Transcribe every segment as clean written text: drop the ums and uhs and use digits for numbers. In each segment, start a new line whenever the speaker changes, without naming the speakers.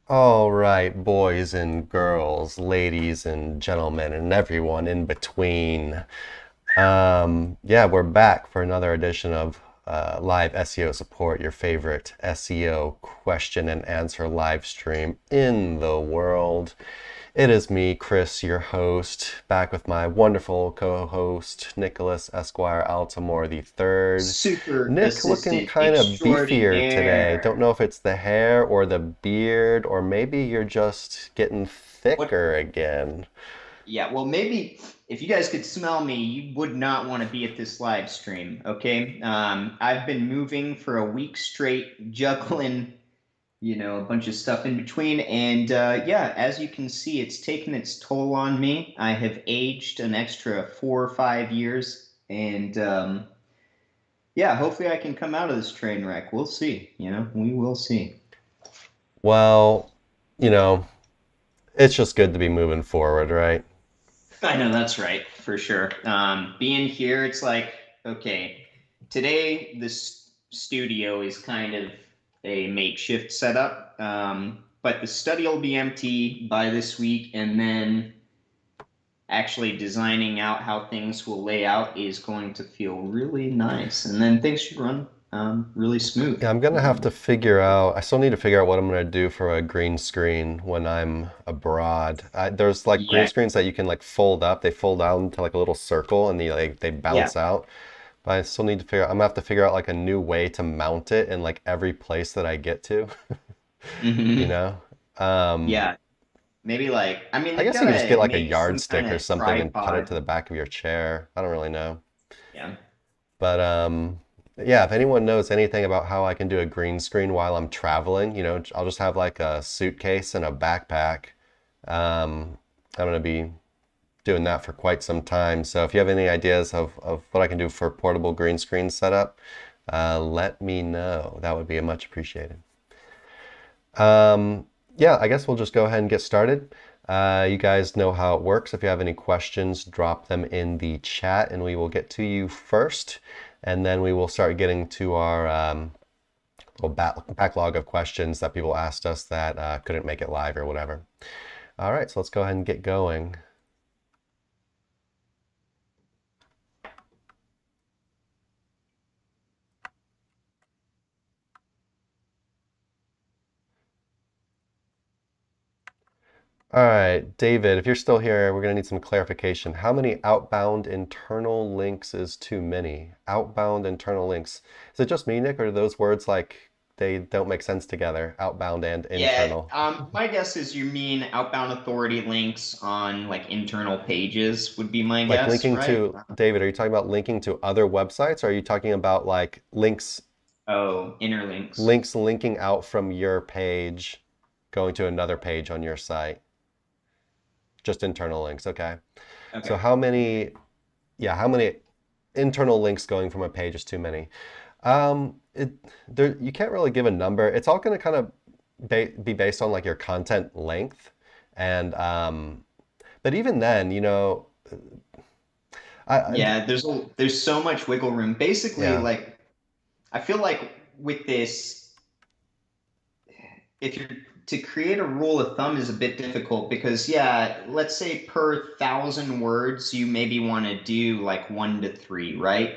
All right, boys and girls, ladies and gentlemen, and everyone in between. Yeah, we're back for another edition of live SEO support, your favorite SEO question and answer live stream in the world. It is me, Chris, your host, back with my wonderful co-host, Nicholas Esquire Altamore the third.
Super
Nick looking
assistant
kind of beefier today. Don't
extraordinaire.
know if it's the hair or the beard, or maybe you're just getting
What?
thicker again.
Yeah, well, maybe if you guys could smell me, you would not want to be at this live stream, okay? I've been moving for a week straight, juggling, a bunch of stuff in between. And yeah, as you can see, it's taken its toll on me. I have aged an extra 4 or 5 years. And yeah, hopefully I can come out of this train wreck. We'll see. We will see.
Well, you know, it's just good to be moving forward, right?
I know that's right, for sure. Being here, it's like, okay, today this studio is kind of a makeshift setup, but the study will be empty by this week, and then actually designing out how things will lay out is going to feel really nice, and then things should run really smooth.
Yeah, I'm gonna have to I still need to figure out what I'm gonna do for a green screen when I'm abroad. There's like green
Yeah,
screens that you can like fold up. They fold out into like a little circle and they
yeah.
bounce out. But I still need to I'm gonna have to figure out like a new way to mount it in like every place that I get to, you
Hmm.
know? Um,
Yeah, maybe like, I mean,
I
they've
guess
got
you could just get
to
like a
make some kind
yardstick or
of
something and put it
tripod.
to the back of your chair. I don't really know.
Yeah.
But yeah, if anyone knows anything about how I can do a green screen while I'm traveling, I'll just have like a suitcase and a backpack. Um, I'm gonna be doing that for quite some time. So if you have any ideas of what I can do for portable green screen setup, let me know. That would be much appreciated. Yeah, I guess we'll just go ahead and get started. You guys know how it works. If you have any questions, drop them in the chat and we will get to you first. And then we will start getting to our little backlog of questions that people asked us that couldn't make it live or whatever. All right, so let's go ahead and get going. All right, David, if you're still here, we're going to need some clarification. How many outbound internal links is too many? Outbound internal links. Is it just me, Nick, or do those words like they don't make sense together? Outbound and
Yeah,
internal.
my guess is you mean outbound authority links on like internal pages would be my
Like
guess,
linking
right?
to, David, are you talking about linking to other websites? Or are you talking about like
Oh, inner links.
links linking out from your page, going to another page on your site? Just internal links, okay. So
Okay.
how many internal links going from a page is too many? It there you can't really give a number. It's all going to kind of be based on like your content length, and but even then, I
Yeah, there's so much wiggle room. Basically,
yeah,
like I feel like with this, if you're to create a rule of thumb is a bit difficult because yeah, let's say per 1,000 words you maybe want to do like 1 to 3, right?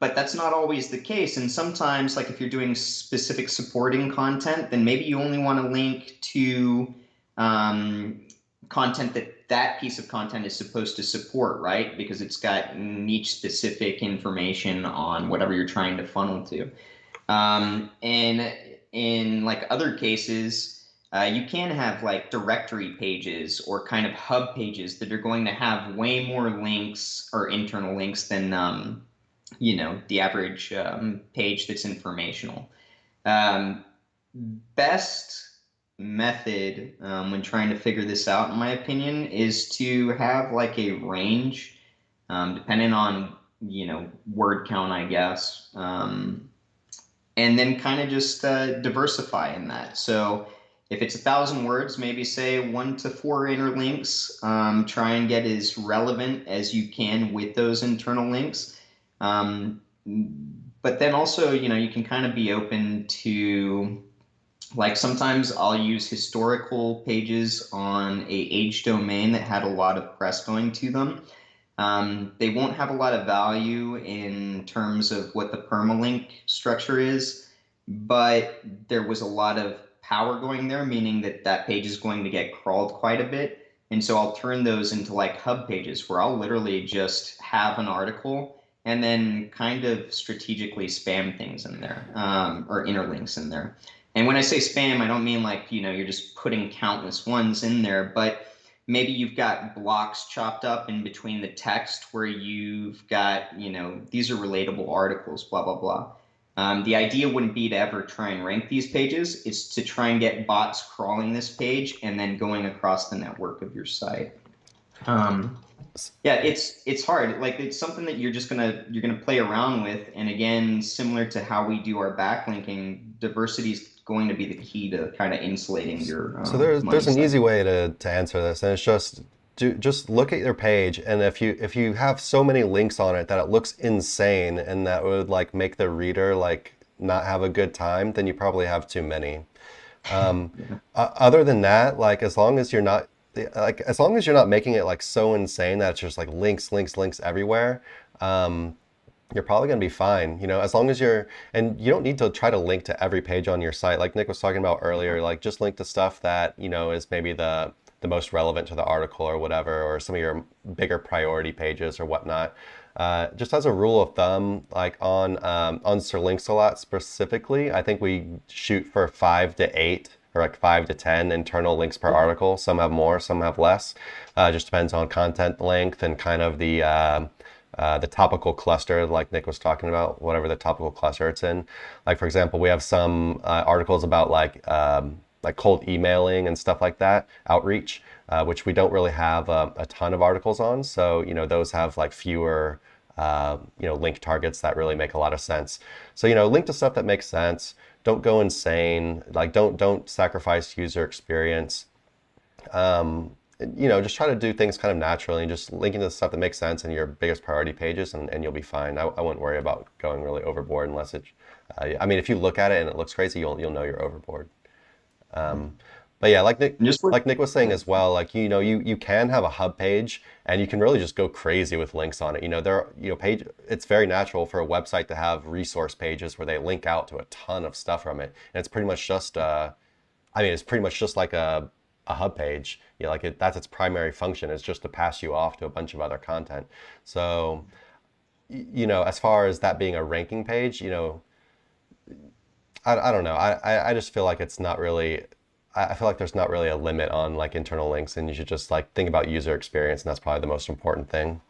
But that's not always the case, and sometimes like if you're doing specific supporting content, then maybe you only want to link to um, content that piece of content is supposed to support, right? Because it's got niche specific information on whatever you're trying to funnel to. And in like other cases, you can have like directory pages or kind of hub pages that are going to have way more links or internal links than the average page that's informational. Um, Best method when trying to figure this out, in my opinion, is to have like a range, depending on word count, I guess. And then kind of just diversify in that. So if it's 1,000 words, maybe say 1 to 4 interlinks. Try and get as relevant as you can with those internal links. Um, but then also, you can kind of be open to Like sometimes I'll use historical pages on a age domain that had a lot of press going to them. They won't have a lot of value in terms of what the permalink structure is, but there was a lot of power going there, meaning that that page is going to get crawled quite a bit. And so I'll turn those into like hub pages where I'll literally just have an article and then kind of strategically spam things in there, or interlinks in there. And when I say spam, I don't mean like, you're just putting countless ones in there, but maybe you've got blocks chopped up in between the text where you've got, these are relatable articles, blah, blah, blah. The idea wouldn't be to ever try and rank these pages. It's to try and get bots crawling this page and then going across the network of your site. Yeah, it's hard. Like it's something that you're gonna play around with. And again, similar to how we do our backlinking, diversity is going to be the key to kind of insulating your
So
money
there's an
site.
easy way to answer this, and it's just look at your page, and if you have so many links on it that it looks insane and that would like make the reader like not have a good time, then you probably have too many. Other than that, like as long as you're not making it like so insane that it's just like links everywhere, you're probably going to be fine. As long as and you don't need to try to link to every page on your site. Like Nick was talking about earlier, like just link to stuff that, is maybe the most relevant to the article or whatever, or some of your bigger priority pages or whatnot. Just as a rule of thumb, like on Sir Links a Lot specifically, I think we shoot for 5 to 8 or like 5 to 10 internal links per article. Some have more, some have less. Just depends on content length and kind of the topical cluster, like Nick was talking about, whatever the topical cluster it's in. Like for example, we have some articles about like cold emailing and stuff like that, outreach, which we don't really have a ton of articles on. So those have like fewer link targets that really make a lot of sense. So link to stuff that makes sense. Don't go insane. Like don't sacrifice user experience. Just try to do things kind of naturally and just link into the stuff that makes sense in your biggest priority pages, and you'll be fine. I wouldn't worry about going really overboard unless if you look at it and it looks crazy, you'll know you're overboard. But yeah,
And just
like Nick was saying as well, like you can have a hub page and you can really just go crazy with links on it. It's very natural for a website to have resource pages where they link out to a ton of stuff from it, and it's pretty much just it's pretty much just like a hub page. That's its primary function, is just to pass you off to a bunch of other content. So as far as that being a ranking page, I don't know. I just feel like it's not really. I feel like there's not really a limit on like internal links, and you should just like think about user experience, and that's probably the most important thing.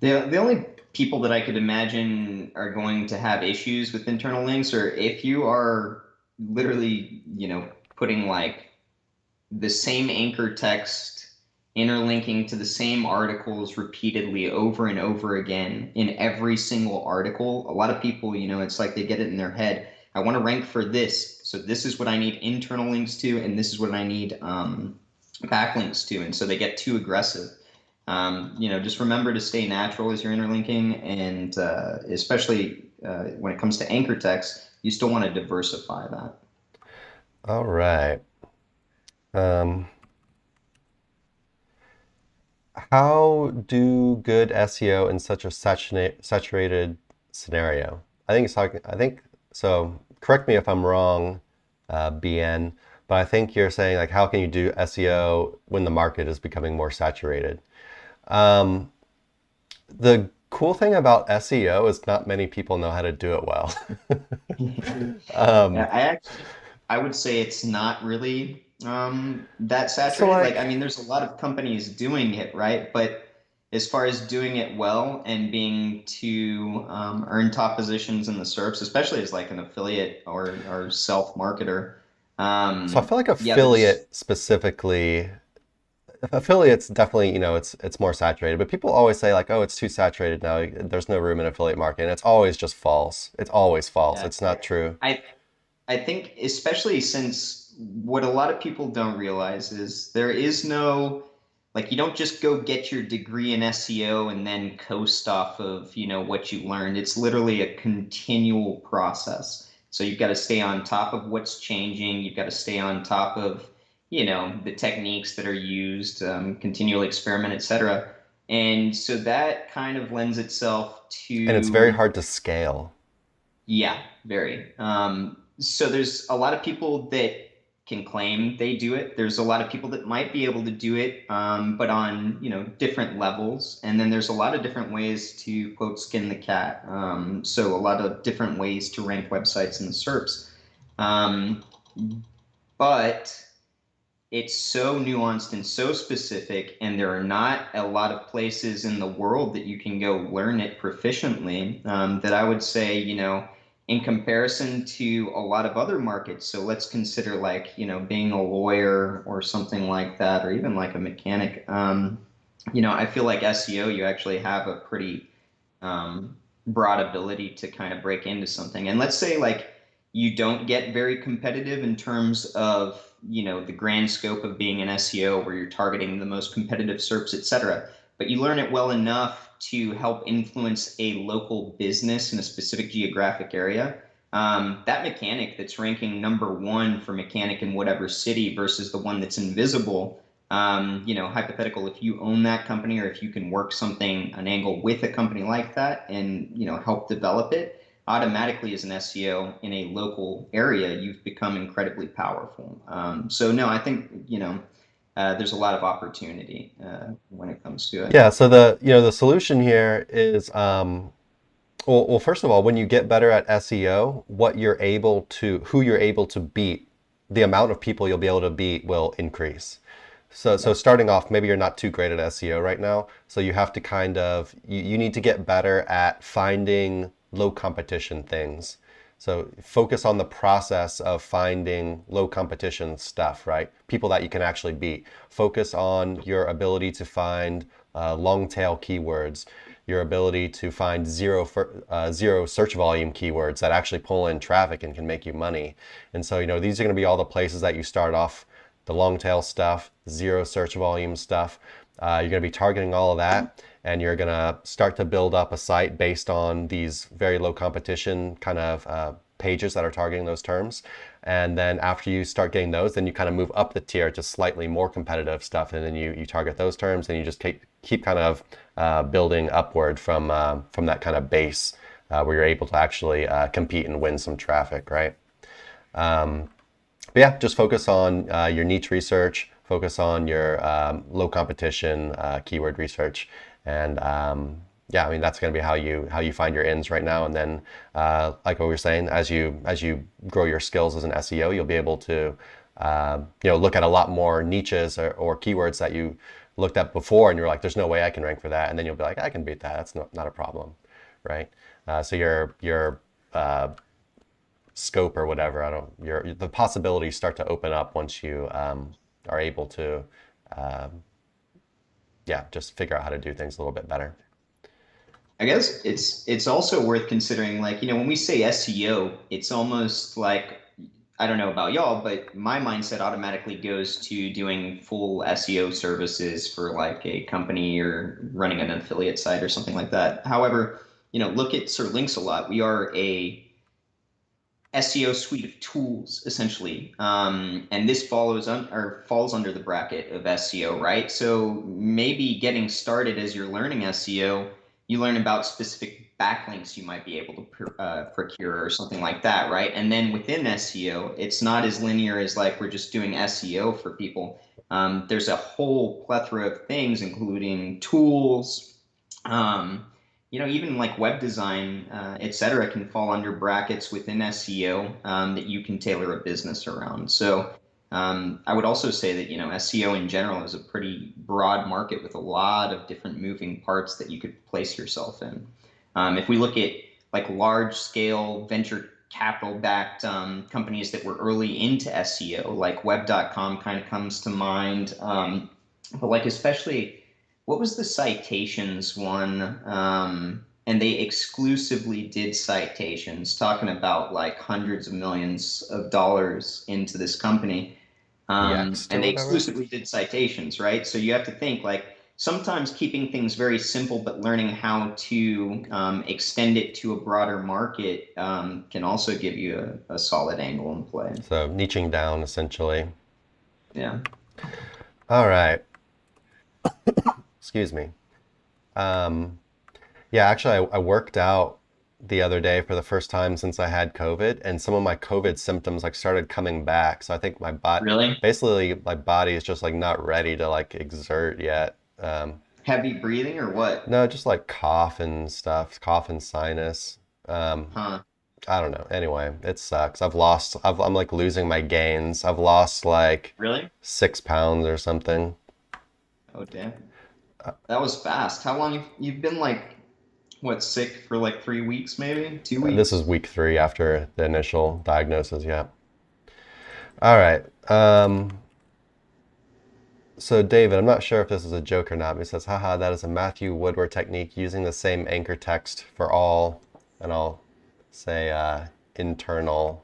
the only people that I could imagine are going to have issues with internal links, or if you are literally, putting like the same anchor text interlinking to the same articles repeatedly over and over again in every single article. A lot of people, it's like they get it in their head. I want to rank for this. So this is what I need internal links to, and this is what I need backlinks to. And so they get too aggressive. Just remember to stay natural as you're interlinking, and especially when it comes to anchor text, you still want to diversify that.
All right. Um, how do good SEO in such a saturated scenario? I think so. Correct me if I'm wrong, BN, but I think you're saying like, how can you do SEO when the market is becoming more saturated? Um, the cool thing about SEO is not many people know how to do it well.
Yeah,
Um,
I would say it's not really that
so
saturated. Like, I
like,
mean, there's a lot of companies doing it, right? But as far as doing it well and being to earn top positions in the SERPs, especially as like an affiliate or self-marketer,
so I feel like
yeah, there's
affiliates definitely, it's more saturated, but people always say like, oh, it's too saturated now. There's no room in affiliate marketing. It's always just false. It's always false.
yeah,
It's not true.
I I think especially since what a lot of people don't realize is there is no, like, you don't just go get your degree in SEO and then coast off of, what you learned. It's literally a continual process. So you've got to stay on top of what's changing. You've got to stay on top of, the techniques that are used, continually experiment, etc. And so that kind of lends itself
And it's very
to,
hard to scale.
yeah, very. So there's a lot of people that can claim they do it. There's a lot of people that might be able to do it, but on, different levels. And then there's a lot of different ways to quote skin the cat. So a lot of different ways to rank websites in the SERPs. Um, but it's so nuanced and so specific, and there are not a lot of places in the world that you can go learn it proficiently, that I would say, in comparison to a lot of other markets. So let's consider like, being a lawyer or something like that, or even like a mechanic. I feel like SEO, you actually have a pretty broad ability to kind of break into something. And let's say like you don't get very competitive in terms of, the grand scope of being an SEO where you're targeting the most competitive SERPs, et cetera. But you learn it well enough to help influence a local business in a specific geographic area. That mechanic that's ranking #1 for mechanic in whatever city versus the one that's invisible, hypothetical, if you own that company or if you can work something, an angle with a company like that and, help develop it, automatically as an SEO in a local area, you've become incredibly powerful. So no, I think, there's a lot of opportunity when it comes to it.
Yeah, so the solution here is well, first of all, when you get better at SEO, who you're able to beat, the amount of people you'll be able to beat will increase. So
Yeah.
starting off, maybe you're not too great at SEO right now, so you have to you need to get better at finding low competition things. So focus on the process of finding low competition stuff, right? People that you can actually beat. Focus on your ability to find long tail keywords, your ability to find zero search volume keywords that actually pull in traffic and can make you money. And so, these are going to be all the places that you start off, the long tail stuff, zero search volume stuff. You're going to be targeting all of that, and you're going to start to build up a site based on these very low competition kind of pages that are targeting those terms. And then after you start getting those, then you kind of move up the tier to slightly more competitive stuff, and then you target those terms, and you just keep kind of building upward from that kind of base where you're able to actually compete and win some traffic, right? But yeah, just focus on your niche research, focus on your low competition keyword research, and yeah, I mean that's going to be how you find your ins right now. And then, like what we were saying, as you grow your skills as an SEO, you'll be able to look at a lot more niches or keywords that you looked at before, and you're like, there's no way I can rank for that, and then you'll be like, I can beat that. That's not a problem, right? So your scope or whatever, the possibilities start to open up once you are able to, yeah, just figure out how to do things a little bit better.
I guess it's also worth considering, like, when we say SEO, it's almost like, I don't know about y'all, but my mindset automatically goes to doing full SEO services for like a company or running an affiliate site or something like that. However, look at Sir Links a lot. We are a SEO suite of tools essentially, and this falls under the bracket of SEO, right? So maybe getting started as you're learning SEO, you learn about specific backlinks you might be able to procure or something like that, right? And then within SEO, it's not as linear as like we're just doing SEO for people. There's a whole plethora of things, including tools. Um, even like web design, et cetera, can fall under brackets within SEO that you can tailor a business around. So I would also say that, SEO in general is a pretty broad market with a lot of different moving parts that you could place yourself in. If we look at like large scale venture capital backed companies that were early into SEO, like web.com kind of comes to mind. But like especially, what was the citations one? And they exclusively did citations, talking about like hundreds of millions of dollars into this company.
Yext
And
or
they
whatever.
exclusively did citations, right? So you have to think like sometimes keeping things very simple, but learning how to extend it to a broader market can also give you a solid angle in play.
So niching down essentially.
Yeah.
All right. Excuse me. Um, yeah, actually, I worked out the other day for the first time since I had COVID, and some of my COVID symptoms like started coming back. So I think
Really?
basically my body is just like not ready to like exert yet.
Heavy breathing or what?
No, just like cough and stuff, cough and sinus. Um,
Huh.
I don't know. Anyway, it sucks. I'm like losing my gains. I've lost like
Really?
6 pounds or something.
Oh, damn. That was fast. How long you've been like, what, sick for like 3 weeks, maybe? two
This is
weeks?
week 3 after the initial diagnosis. Yeah. All right. So David, I'm not sure if this is a joke or not, but he says, haha, that is a Matthew Woodward technique using the same anchor text for all, and I'll say internal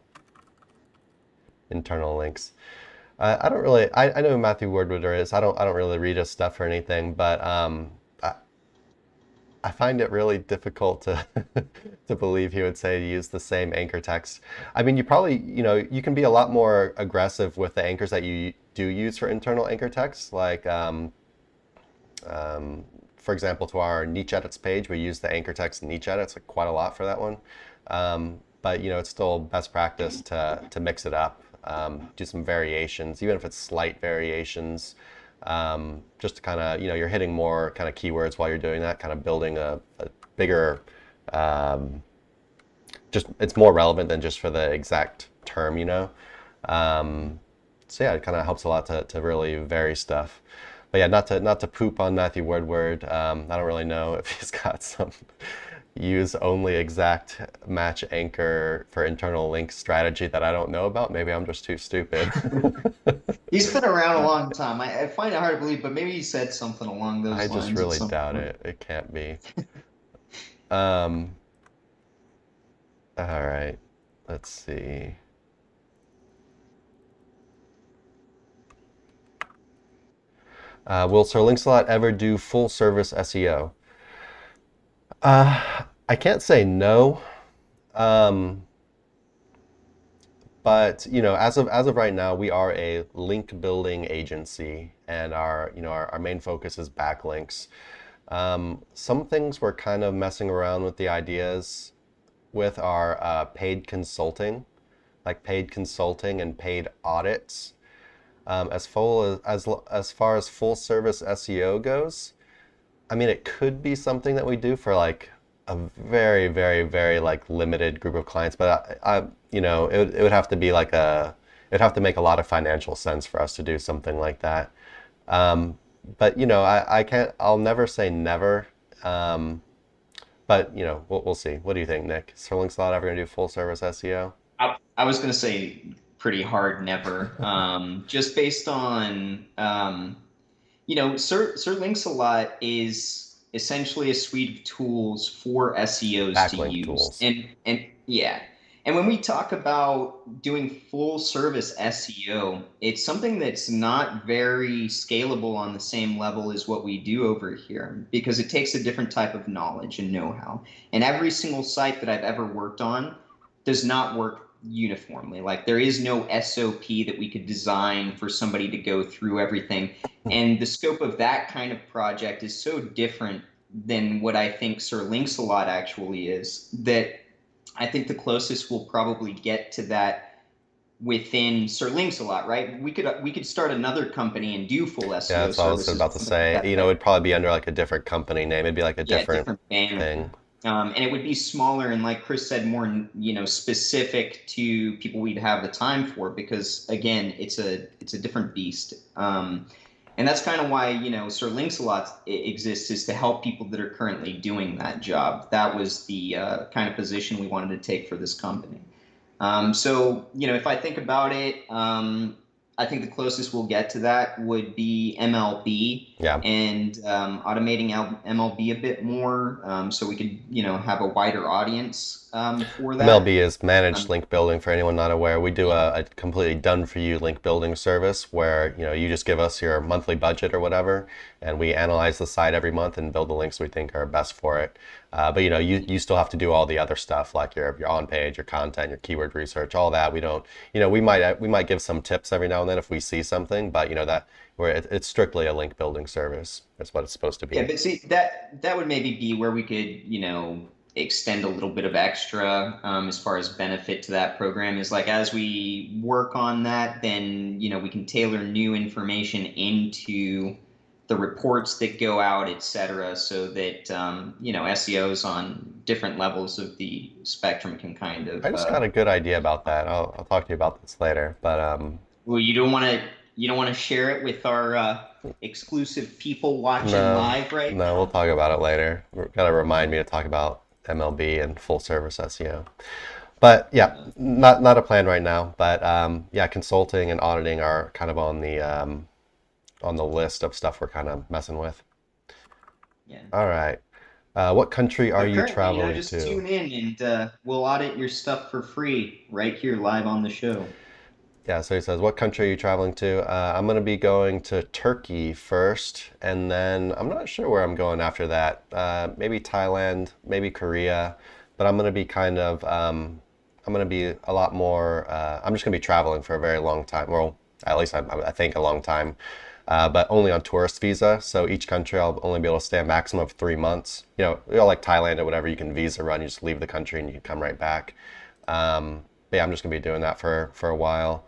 links. I don't really, I know who Matthew Woodward is. I don't really read his stuff or anything, but I find it really difficult to to believe he would say to use the same anchor text. I mean, you probably, you can be a lot more aggressive with the anchors that you do use for internal anchor text. Like, for example, to our niche edits page, we use the anchor text niche edits like quite a lot for that one. But it's still best practice to mix it up, do some variations, even if it's slight variations, just to kind of, you're hitting more kind of keywords while you're doing that, kind of building a bigger, just it's more relevant than just for the exact term. So yeah, it kind of helps a lot to really vary stuff. But yeah, not to poop on Matthew Woodward. I don't really know if he's got some use only exact match anchor for internal link strategy that I don't know about. Maybe I'm just too stupid.
He's been around a long time. I find it hard to believe, but maybe he said something along
I
those
just
lines at
really
some
doubt
point.
it. It can't be. Um, all right. Let's see. Will Sir Linksalot ever do full service SEO? I can't say no. Um, but as of right now, we are a link building agency, and our main focus is backlinks. Some things we're kind of messing around with the ideas with our paid consulting and paid audits. As far as full service SEO goes, I mean, it could be something that we do for like a very, very, very like limited group of clients, but it would have to be it'd have to make a lot of financial sense for us to do something like that. Um, but I can't, I'll never say never. But we'll see. What do you think, Nick? Is Sterling's ever gonna do full service SEO?
I was going to say pretty hard never. Just based on, Sir Links a Lot is essentially a suite of tools for SEOs to
Backlink
use.
tools.
And yeah. And when we talk about doing full service SEO, it's something that's not very scalable on the same level as what we do over here because it takes a different type of knowledge and know-how. And every single site that I've ever worked on does not work uniformly. Like there is no SOP that we could design for somebody to go through everything. And the scope of that kind of project is so different than what I think Sir Links-a-Lot actually is, that I think the closest we'll probably get to that within Sir Links-a-Lot, right? We could start another company and do full
Yeah,
SEO
that's what I was
services or
about to
something like
say.
that. But
It'd probably be under like a different company name. It'd be like a
yeah,
different
different banner.
thing.
And it would be smaller and, like Chris said, more specific to people we'd have the time for, because again, it's a different beast. And that's kind of why Sir Links-a-Lot exists, is to help people that are currently doing that job. That was the kind of position we wanted to take for this company. So if I think about it, I think the closest we'll get to that would be MLB
Yeah.
and automating MLB a bit more, so we could, have a wider audience for
MLB
that.
is managed
Um,
link building for anyone not aware. We do a completely done for you link building service where you just give us your monthly budget or whatever, and we analyze the site every month and build the links we think are best for it. But you still have to do all the other stuff like your on page, your content, your keyword research, all that. We don't we might give some tips every now and then if we see something, but that where it's strictly a link building service. That's what it's supposed to
yeah,
be.
but see that would maybe be where we could, extend a little bit of extra as far as benefit to that program is like as we work on that, then we can tailor new information into the reports that go out, et cetera, so that SEOs on different levels of the spectrum can kind
I
of
just got a good idea about that. I'll talk to you about this later, but
well, you don't want to share it with our exclusive people watching
no,
live right
no, we'll
now.
talk about it later. We're gotta remind me to talk about MLB and full service SEO. But yeah, not a plan right now. But yeah, consulting and auditing are kind of on the list of stuff we're kind of messing with.
Yeah.
All right. What country are
But
you
currently,
traveling
just
to?
tune in and we'll audit your stuff for free right here live on the show.
Yeah, so he says, what country are you traveling to? I'm going to be going to Turkey first, and then I'm not sure where I'm going after that. Maybe Thailand, maybe Korea, but I'm going to be I'm going to be a lot more, I'm just going to be traveling for a very long time. Well, at least I think a long time, but only on tourist visa. So each country I'll only be able to stay a maximum of 3 months. Like Thailand or whatever, you can visa run, you just leave the country and you can come right back. But yeah, I'm just gonna be doing that for a while.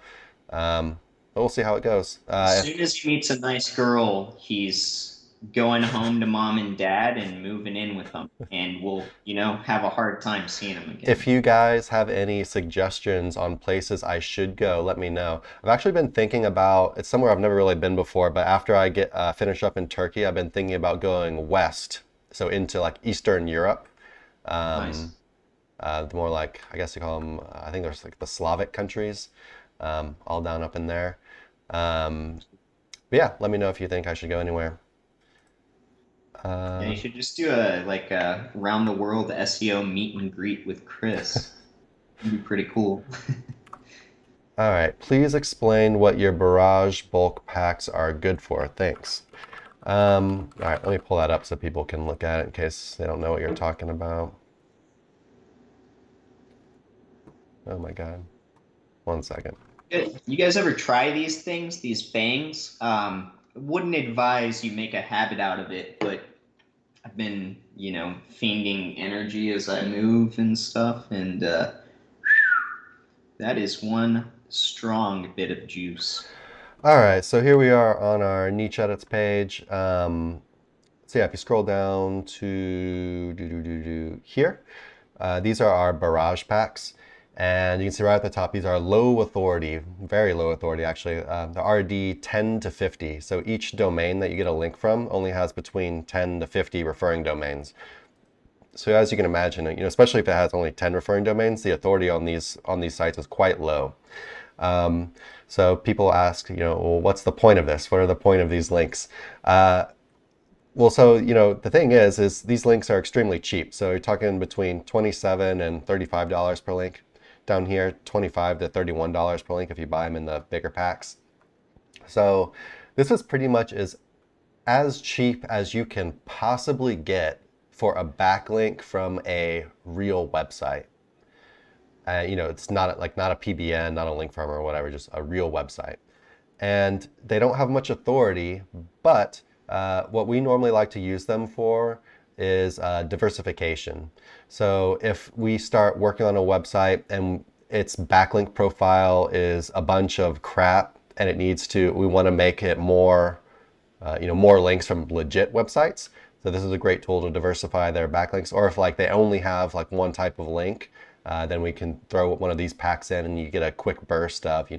But we'll see how it goes.
As soon as he meets a nice girl, he's going home to mom and dad and moving in with them, and we'll, have a hard time seeing him
If
again.
you guys have any suggestions on places I should go, let me know. I've actually been thinking about, it's somewhere I've never really been before, but after I get finish up in Turkey, I've been thinking about going west, so into like Eastern Europe. Um,
Nice.
the more like, I guess you call them, I think there's like the Slavic countries, all down up in there. Um, but yeah, let me know if you think I should go anywhere.
Yeah,
Uh,
you should just do a round the world SEO meet and greet with Chris. It'd be pretty cool.
all right, please explain what your barrage bulk packs are good for. Thanks. All right, let me pull that up so people can look at it in case they don't know what you're talking about. Oh my God. 1 second.
You guys ever try these things, these bangs? Wouldn't advise you make a habit out of it, but I've been, fiending energy as I move and stuff, and that is one strong bit of juice.
All right, so here we are on our niche edits page. So yeah, if you scroll down to here, these are our barrage packs. And you can see right at the top, these are low authority, very low authority actually. The RD 10 to 50. So each domain that you get a link from only has between 10 to 50 referring domains. So as you can imagine, especially if it has only 10 referring domains, the authority on these sites is quite low. So people ask, well, what's the point of this? What are the point of these links? Well, so, the thing is these links are extremely cheap. So you're talking between $27 and $35 per link. Down here, $25 to $31 per link if you buy them in the bigger packs. So this is pretty much as cheap as you can possibly get for a backlink from a real website. It's not a PBN, not a link farm or whatever, just a real website. And they don't have much authority, but what we normally like to use them for is diversification. So if we start working on a website and its backlink profile is a bunch of crap and we want to make it more, more links from legit websites. So this is a great tool to diversify their backlinks. Or if they only have one type of link, then we can throw one of these packs in and you get a quick burst of,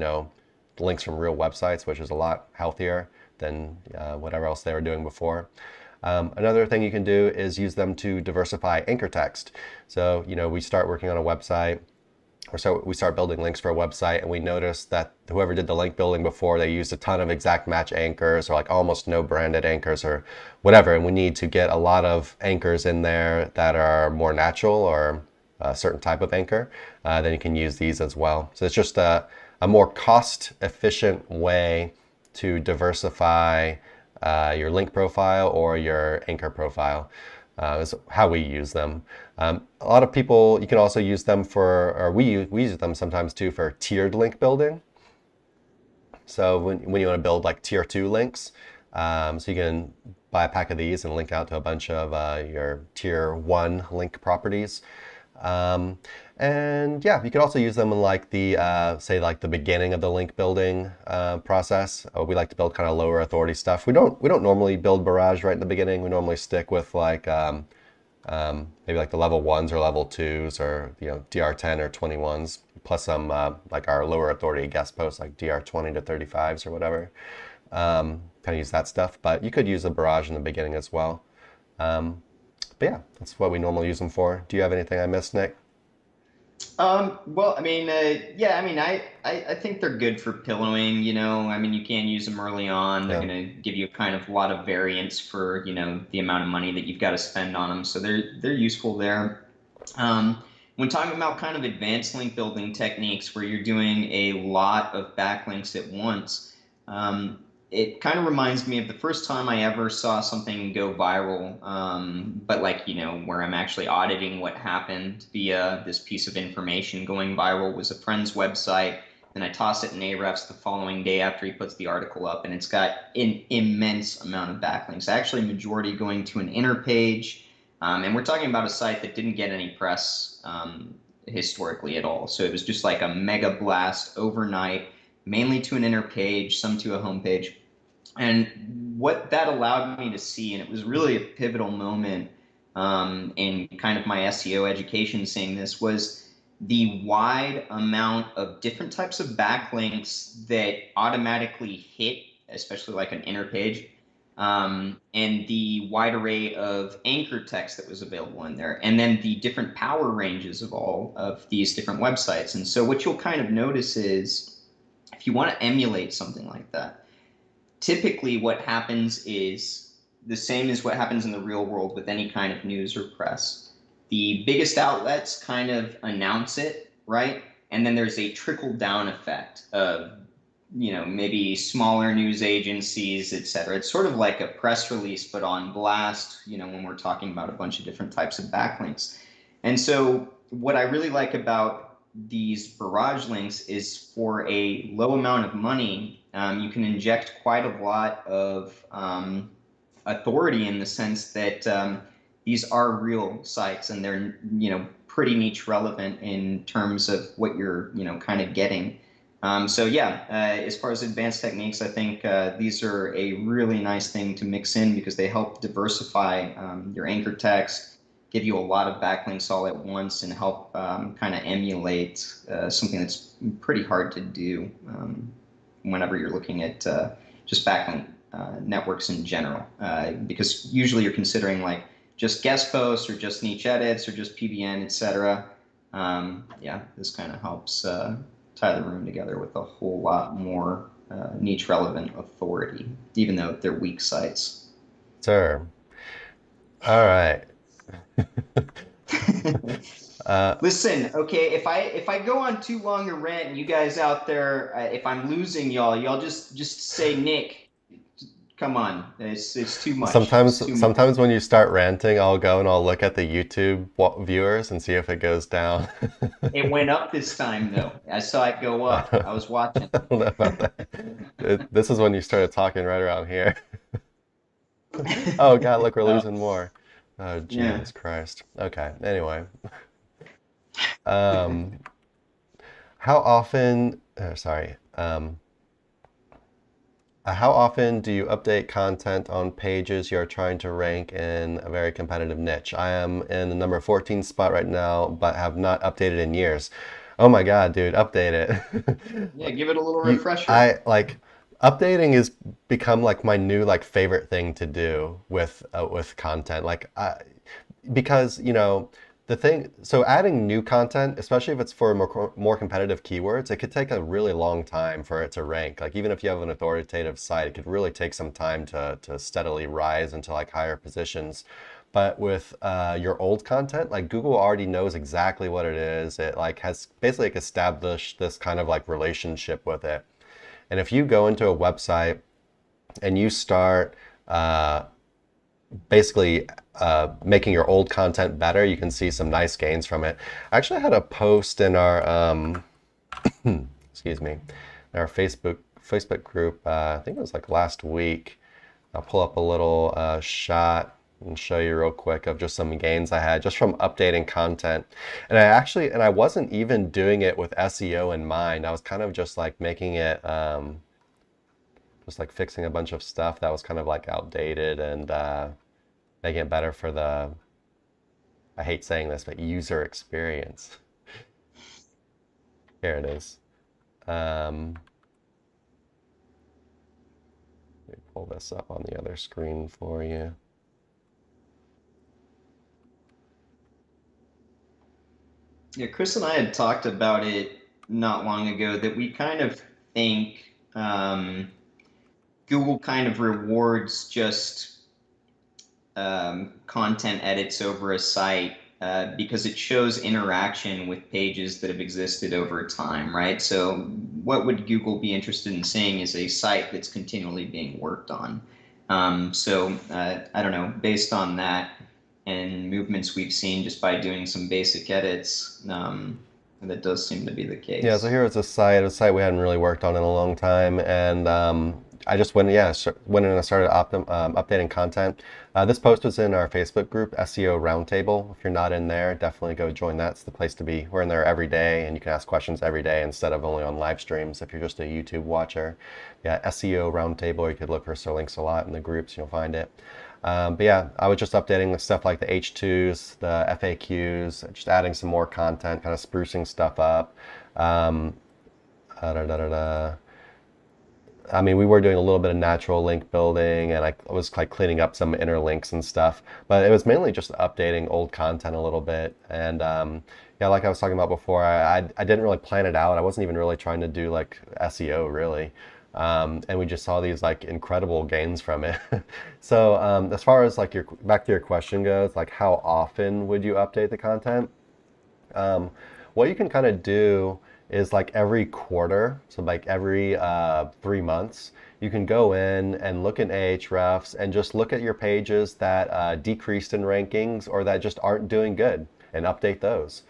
links from real websites, which is a lot healthier than whatever else they were doing before. Another thing you can do is use them to diversify anchor text. So, we start working on a website or so we start building links for a website, and we notice that whoever did the link building before, they used a ton of exact match anchors or like almost no branded anchors or whatever, and we need to get a lot of anchors in there that are more natural or a certain type of anchor, then you can use these as well. So it's just a more cost efficient way to diversify your link profile or your anchor profile. Is how we use them. A lot of people, you can also use them for, or we use them sometimes too for tiered link building. So when you want to build like tier 2 links, so you can buy a pack of these and link out to a bunch of your tier 1 link properties. And yeah, you can also use them in like the, say like the beginning of the link building process. We like to build kind of lower authority stuff. We don't normally build barrage right in the beginning. We normally stick with like maybe like the level 1s or level 2s or, you know, DR10 or 21s, plus some like our lower authority guest posts like DR20 to 35s or whatever. Kind of use that stuff, but you could use a barrage in the beginning as well. But yeah, that's what we normally use them for. Do you have anything I missed, Nick?
Well, I mean, yeah, I mean, I think they're good for pillowing, you know. I mean, you can use them early on. They're
Yeah.
going to give you kind of a lot of variance for, you know, the amount of money that you've got to spend on them. So they're useful there. When talking about kind of advanced link building techniques where you're doing a lot of backlinks at once, it kind of reminds me of the first time I ever saw something go viral, but like, you know, where I'm actually auditing what happened via this piece of information going viral was a friend's website. And I toss it in Ahrefs the following day after he puts the article up, and it's got an immense amount of backlinks, actually majority going to an inner page. And we're talking about a site that didn't get any press historically at all. So it was just like a mega blast overnight, mainly to an inner page, some to a home page. And what that allowed me to see, and it was really a pivotal moment in kind of my SEO education seeing this, was the wide amount of different types of backlinks that automatically hit, especially like an inner page, and the wide array of anchor text that was available in there, and then the different power ranges of all of these different websites. And so what you'll kind of notice is if you want to emulate something like that, typically what happens is the same as what happens in the real world with any kind of news or press. The biggest outlets kind of announce it, right? And then there's a trickle down effect of, you know, maybe smaller news agencies, et cetera. It's sort of like a press release, but on blast, you know, when we're talking about a bunch of different types of backlinks. And so what I really like about these barrage links is for a low amount of money, you can inject quite a lot of authority in the sense that these are real sites and they're, you know, pretty niche relevant in terms of what you're, you know, kind of getting. So yeah, as far as advanced techniques, I think these are a really nice thing to mix in because they help diversify your anchor text, give you a lot of backlinks all at once, and help kind of emulate something that's pretty hard to do whenever you're looking at just backlink networks in general. Because usually you're considering like just guest posts or just niche edits or just PBN, etc. Yeah, this kind of helps tie the room together with a whole lot more niche relevant authority, even though they're weak sites.
Sure. All right.
Listen, okay, if I go on too long a rant and you guys out there, if I'm losing y'all just say, Nick, come on, it's too much. It's too much.
Sometimes when you start ranting, I'll go and I'll look at the YouTube viewers and see if it goes down.
It went up this time though. I saw it go up. I was watching.
I don't know about that. This is when you started talking right around here. Oh God, look, we're
Oh,
losing more. Oh
yeah.
Jesus Christ. Okay. Anyway, um, how often? Sorry. How often do you update content on pages you're trying to rank in a very competitive niche? I am in the number 14 spot right now, but have not updated in years. Oh my God, dude, update it.
Yeah, give it a little
You,
refresher.
I like updating is become like my new like favorite thing to do with content. Because you know The thing, so adding new content, especially if it's for more competitive keywords, it could take a really long time for it to rank. Like even if you have an authoritative site, it could really take some time to steadily rise into like higher positions. But with your old content, like Google already knows exactly what it is. It like has basically like established this kind of like relationship with it. And if you go into a website and you start basically making your old content better, you can see some nice gains from it. I actually had a post in our excuse me, in our Facebook group. I think it was like last week. I'll pull up a little shot and show you real quick of just some gains I had just from updating content. And I wasn't even doing it with SEO in mind. I was kind of just like making it just like fixing a bunch of stuff that was kind of like outdated and making it better for the, I hate saying this, but user experience. Here it is. Let me pull this up on the other screen for you.
Yeah, Chris and I had talked about it not long ago that we kind of think Google kind of rewards just content edits over a site because it shows interaction with pages that have existed over time, right? So what would Google be interested in seeing is a site that's continually being worked on. I don't know, based on that and movements we've seen just by doing some basic edits, that does seem to be the
Yeah, so
case.
here is a site we hadn't really worked on in a long time, and I just went in and started updating content. This post was in our Facebook group, SEO Roundtable. If you're not in there, definitely go join that. It's the place to be. We're in there every day, and you can ask questions every day instead of only on live streams if you're just a YouTube watcher. Yeah, SEO Roundtable, you could look for links a lot in the groups, you'll find it. But yeah, I was just updating the stuff like the H2s, the FAQs, just adding some more content, kind of sprucing stuff up. Um, da, da, da, da, da. I mean, we were doing a little bit of natural link building, and I was like cleaning up some inner links and stuff, but it was mainly just updating old content a little bit. And yeah, like I was talking about before, I didn't really plan it out. I wasn't even really trying to do like SEO really. And we just saw these like incredible gains from it. So as far as like back to your question goes, like how often would you update the content? Um, what you can kind of do is like every quarter, so like every 3 months, you can go in and look in Ahrefs and just look at your pages that decreased in rankings or that just aren't doing good and update those.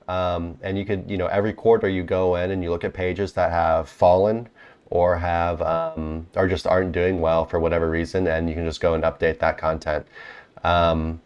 And you could, every quarter you go in and you look at pages that have fallen or have or just aren't doing well for whatever reason, and you can just go and update that content. Um,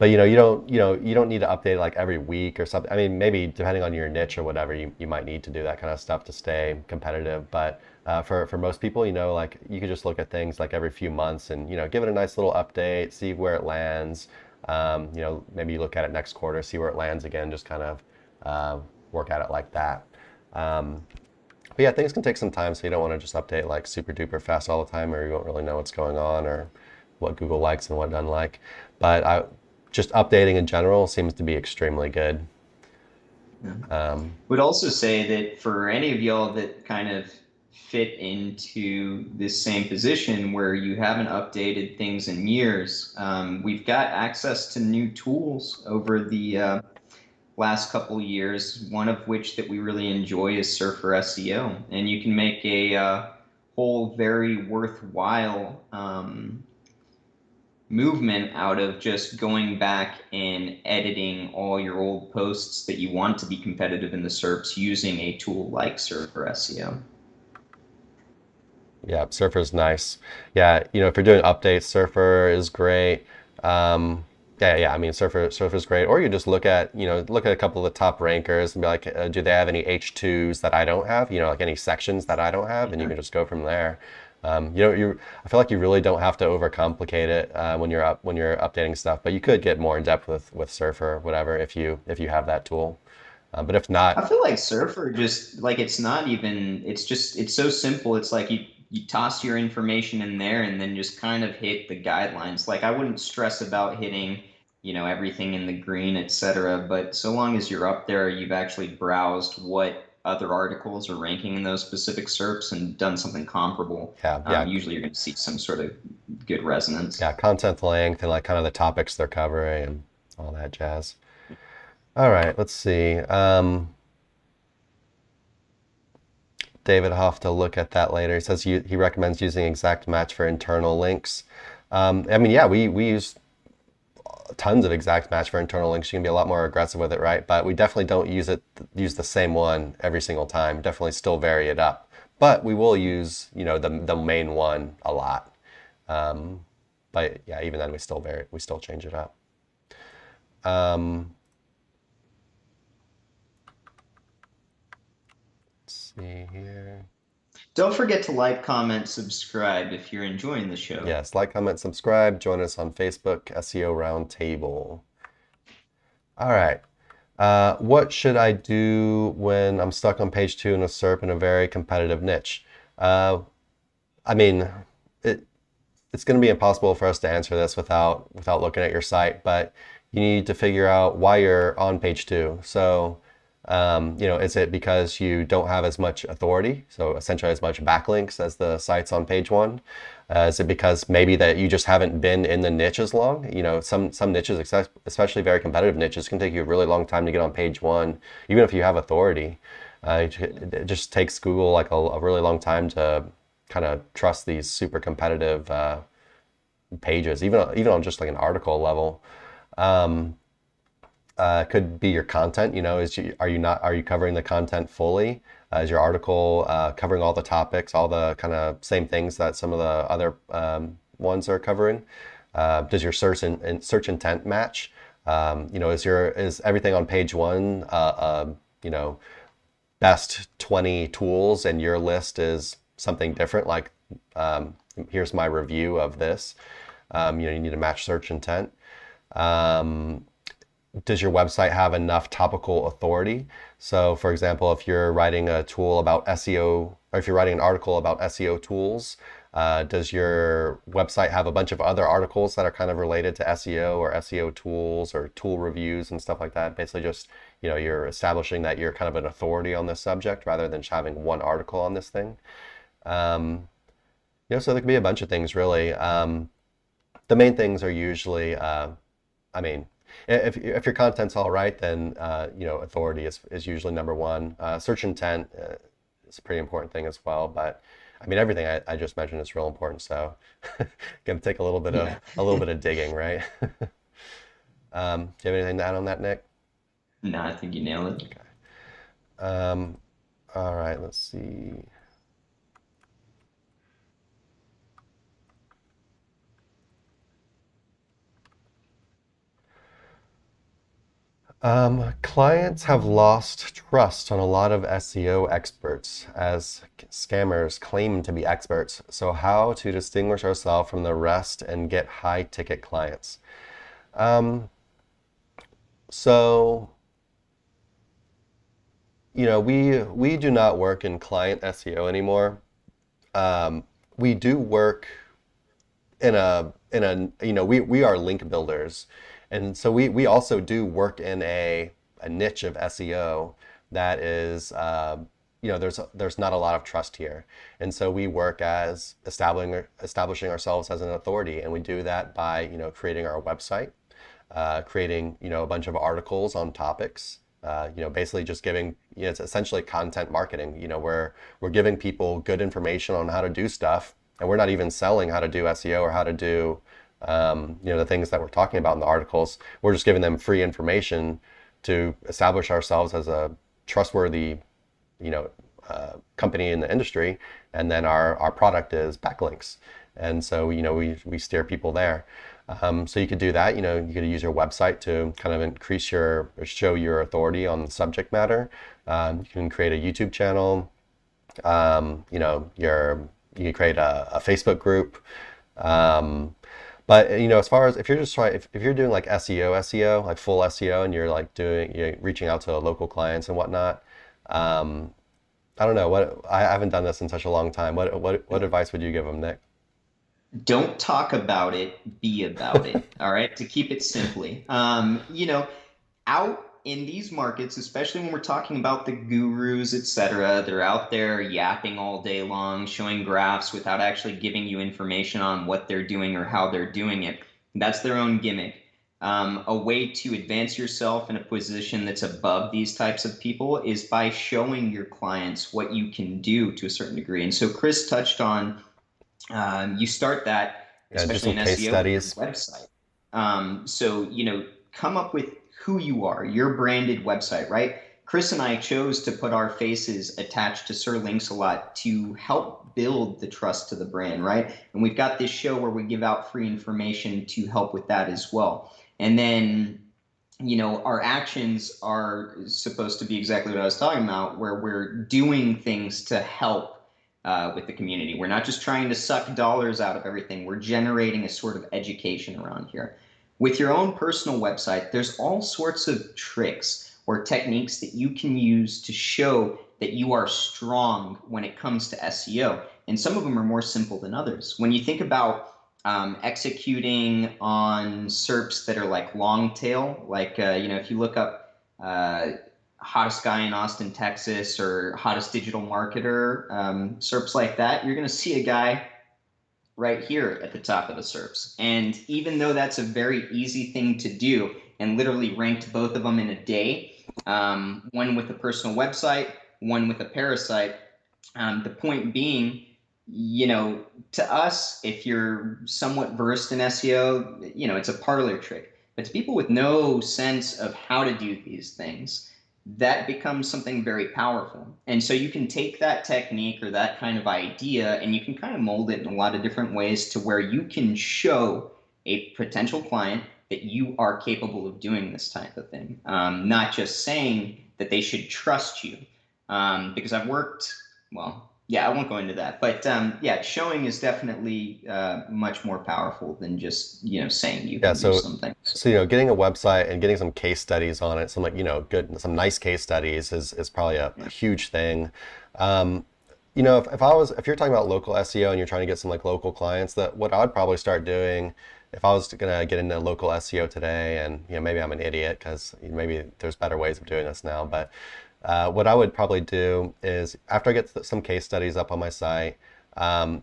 but you don't need to update like every week or something. I mean, maybe depending on your niche or whatever, you might need to do that kind of stuff to stay competitive. But for most people, like you could just look at things like every few months and give it a nice little update, see where it lands. Maybe you look at it next quarter, see where it lands again, just kind of work at it like that. But yeah, things can take some time, so you don't want to just update like super duper fast all the time, or you won't really know what's going on or what Google likes and what doesn't like. But just updating in general seems to be extremely good.
Yeah.
Um,
Would also say that for any of y'all that kind of fit into this same position where you haven't updated things in years, we've got access to new tools over the last couple years, one of which that we really enjoy is Surfer SEO. And you can make a whole very worthwhile movement out of just going back and editing all your old posts that you want to be competitive in the SERPs using a tool like Surfer SEO.
yeah, Surfer's nice. Yeah, if you're doing updates, Surfer is great. Yeah. I mean, Surfer's great. Or you just look at a couple of the top rankers and be like, do they have any H2s that I don't have? Like any sections that I don't have, and you can just go from there. I feel like you really don't have to overcomplicate it when you're updating stuff, but you could get more in depth with Surfer or whatever if you have that tool. But if
I
not,
feel like Surfer just like it's not even it's so simple. It's like you toss your information in there and then just kind of hit the guidelines. Like I wouldn't stress about hitting, everything in the green, etc. But so long as you're up there, you've actually browsed what other articles are ranking in those specific SERPs and done something comparable.
Yeah,
Usually you're going to see some sort of good resonance.
yeah, content length and like kind of the topics they're covering and all that jazz. All right, let's see. David, I'll have to look at that later. He says he recommends using exact match for internal links. I mean, yeah, we use tons of exact match for internal links. You can be a lot more aggressive with it, right? But we definitely don't use the same one every single time. Definitely still vary it up. But we will use, the main one a lot. But yeah, even then we still change it up. Let's see here.
Don't forget to like, comment, subscribe if you're enjoying the show.
Yes, like, comment, subscribe. Join us on Facebook, SEO Roundtable. All right. What should I do when I'm stuck on page 2 in a SERP in a very competitive niche? I mean, it's going to be impossible for us to answer this without looking at your site, but you need to figure out why you're on page 2. So, is it because you don't have as much authority, so essentially as much backlinks as the sites on page 1? Is it because maybe that you just haven't been in the niche as long? Some niches, especially very competitive niches, can take you a really long time to get on page 1, even if you have authority. It just takes Google like a really long time to kind of trust these super competitive pages, even on just like an article level. Could be your content. Are you covering the content fully? Is your article covering all the topics, all the kind of same things that some of the other ones are covering? Does your search intent match? Is everything on page 1 best 20 tools, and your list is something different, like here's my review of this? You need to match search intent. Does your website have enough topical authority? So for example, if you're writing a tool about SEO, or if you're writing an article about SEO tools, does your website have a bunch of other articles that are kind of related to SEO or SEO tools or tool reviews and stuff like that? Basically just, you're establishing that you're kind of an authority on this subject rather than just having one article on this thing. So there could be a bunch of things really. The main things are usually, if your content's all right, then authority is usually number 1. Search intent is a pretty important thing as well, but I mean everything I just mentioned is real important. So gonna take a little bit of digging, right? Do you have anything to add on that, Nick?
No, I think you nailed it.
Okay. All right. Let's see. Clients have lost trust on a lot of SEO experts as scammers claim to be experts. So how to distinguish ourselves from the rest and get high ticket clients? We do not work in client SEO anymore. We do work in we are link builders. And so we also do work in a niche of SEO that is, there's not a lot of trust here. And so we work as establishing ourselves as an authority. And we do that by, creating our website, creating, a bunch of articles on topics, basically just giving, it's essentially content marketing. We're giving people good information on how to do stuff. And we're not even selling how to do SEO or how to do the things that we're talking about in the articles. We're just giving them free information to establish ourselves as a trustworthy, company in the industry. And then our product is backlinks. And so, we steer people there. So you could do that. You could use your website to kind of increase or show your authority on the subject matter. You can create a YouTube channel. You can create a Facebook group. But as far as if you're doing like SEO, like full SEO, and you're like reaching out to local clients and whatnot, I don't know I haven't done this in such a long time. What advice would you give them, Nick?
Don't talk about it, be about it. All right, to keep it simply. Out in these markets, especially when we're talking about the gurus, etc., they're out there yapping all day long, showing graphs without actually giving you information on what they're doing or how they're doing it. That's their own gimmick. A way to advance yourself in a position that's above these types of people is by showing your clients what you can do to a certain degree. And so Chris touched on you start that,
Yeah, do
especially
some
in
case
SEO, with your
studies.
website. Come up with who you are, your branded website, right? Chris and I chose to put our faces attached to Sir Links a lot to help build the trust to the brand, right? And we've got this show where we give out free information to help with that as well. And then our actions are supposed to be exactly what I was talking about, where we're doing things to help with the community. We're not just trying to suck dollars out of everything. We're generating a sort of education around here. With your own personal website, there's all sorts of tricks or techniques that you can use to show that you are strong when it comes to SEO. And some of them are more simple than others. When you think about executing on SERPs that are like long tail, like if you look up hottest guy in Austin, Texas, or hottest digital marketer, SERPs like that, you're going to see a guy right here at the top of the SERPs. And even though that's a very easy thing to do, and literally ranked both of them in a day, one with a personal website, one with a parasite, the point being, to us, if you're somewhat versed in SEO, it's a parlor trick. But to people with no sense of how to do these things, that becomes something very powerful. And so you can take that technique or that kind of idea and you can kind of mold it in a lot of different ways to where you can show a potential client that you are capable of doing this type of thing, not just saying that they should trust you. Because I've worked, well, yeah, I won't go into that, but yeah, showing is definitely much more powerful than just saying you
Yeah,
can do
so
something.
getting a website and getting some case studies on it, some like some nice case studies is probably a
Yeah.
huge thing. Um, if you're talking about local SEO and you're trying to get some like local clients, that what I would probably start doing if I was gonna get into local SEO today, and maybe I'm an idiot because maybe there's better ways of doing this now, but what I would probably do is after I get some case studies up on my site, I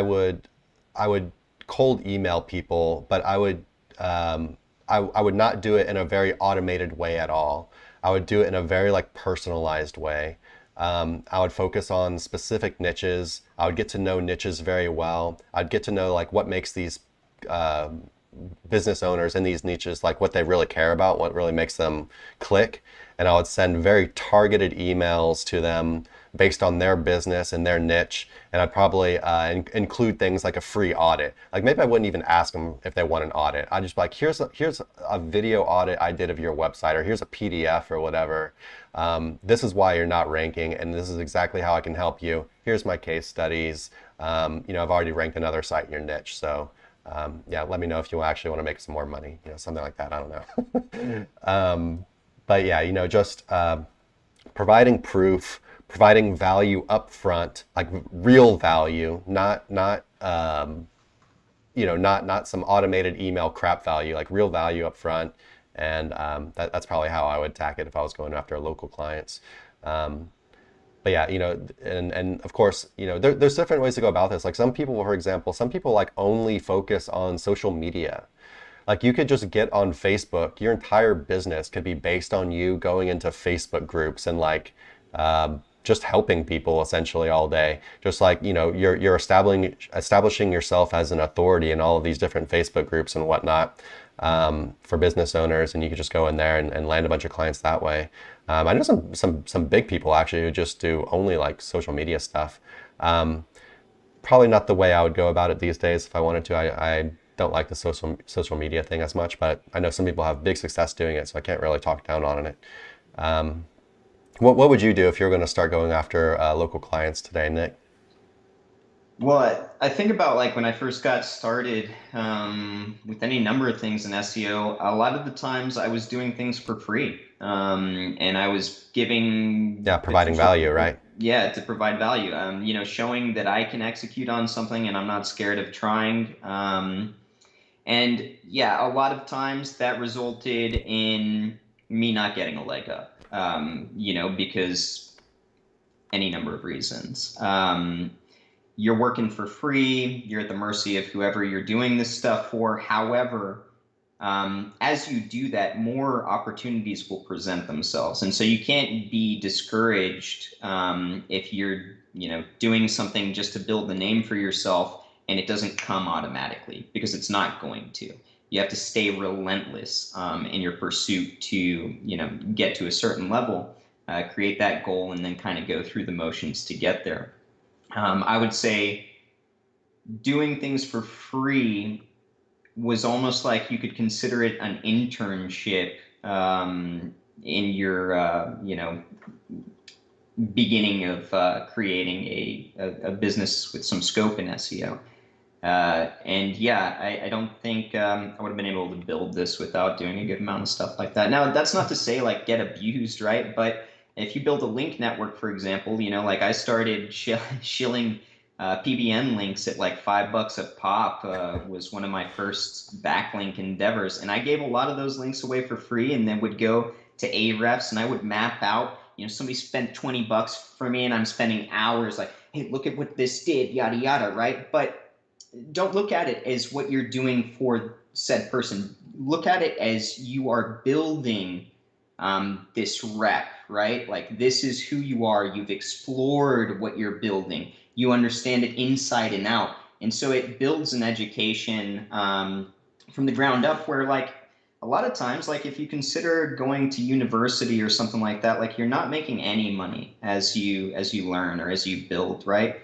would cold email people, but I would not do it in a very automated way at all. I would do it in a very like personalized way. I would focus on specific niches. I would get to know niches very well. I'd get to know like what makes these uh, business owners in these niches, like what they really care about, what really makes them click. And I would send very targeted emails to them based on their business and their niche. And I'd probably include things like a free audit. Like maybe I wouldn't even ask them if they want an audit. I'd just be like, here's a video audit I did of your website, or here's a PDF or whatever. This is why you're not ranking, and this is exactly how I can help you. Here's my case studies. I've already ranked another site in your niche, so yeah, let me know if you actually want to make some more money, something like that. I don't know. But yeah, just providing proof, providing value up front, like real value, not some automated email crap value, like real value up front. And that's probably how I would attack it if I was going after local clients. But yeah, and of course, there's different ways to go about this. Like some people, for example, like only focus on social media. Like you could just get on Facebook. Your entire business could be based on you going into Facebook groups and like just helping people essentially all day. Just like you're establishing yourself as an authority in all of these different Facebook groups and whatnot for business owners, and you could just go in there and land a bunch of clients that way. I know some big people actually who just do only like social media stuff. Probably not the way I would go about it these days if I wanted to. I don't like the social media thing as much, but I know some people have big success doing it, so I can't really talk down on it. What would you do if you were going to start going after local clients today, Nick?
Well, I think about like when I first got started with any number of things in SEO, a lot of the times I was doing things for free. And I was giving
Yeah, providing
potential
value,
people,
right?
yeah, to provide value. Showing that I can execute on something and I'm not scared of trying. And yeah, a lot of times that resulted in me not getting a leg up, because any number of reasons. You're working for free, you're at the mercy of whoever you're doing this stuff for. However, as you do that, more opportunities will present themselves. And so you can't be discouraged if you're, doing something just to build the name for yourself and it doesn't come automatically, because it's not going to. You have to stay relentless in your pursuit to, get to a certain level, create that goal, and then kind of go through the motions to get there. I would say doing things for free was almost like you could consider it an internship in your, beginning of creating a business with some scope in SEO. And yeah, I don't think I would have been able to build this without doing a good amount of stuff like that. Now, that's not to say like get abused, right? But if you build a link network, for example, like I started shilling PBN links at like $5 a pop, was one of my first backlink endeavors. And I gave a lot of those links away for free and then would go to Ahrefs and I would map out, somebody spent $20 for me and I'm spending hours like, hey, look at what this did, yada, yada, right? But don't look at it as what you're doing for said person. Look at it as you are building this rep, right? Like this is who you are. You've explored what you're building. You understand it inside and out. And so it builds an education from the ground up where like a lot of times, like if you consider going to university or something like that, like you're not making any money as you learn or as you build, right?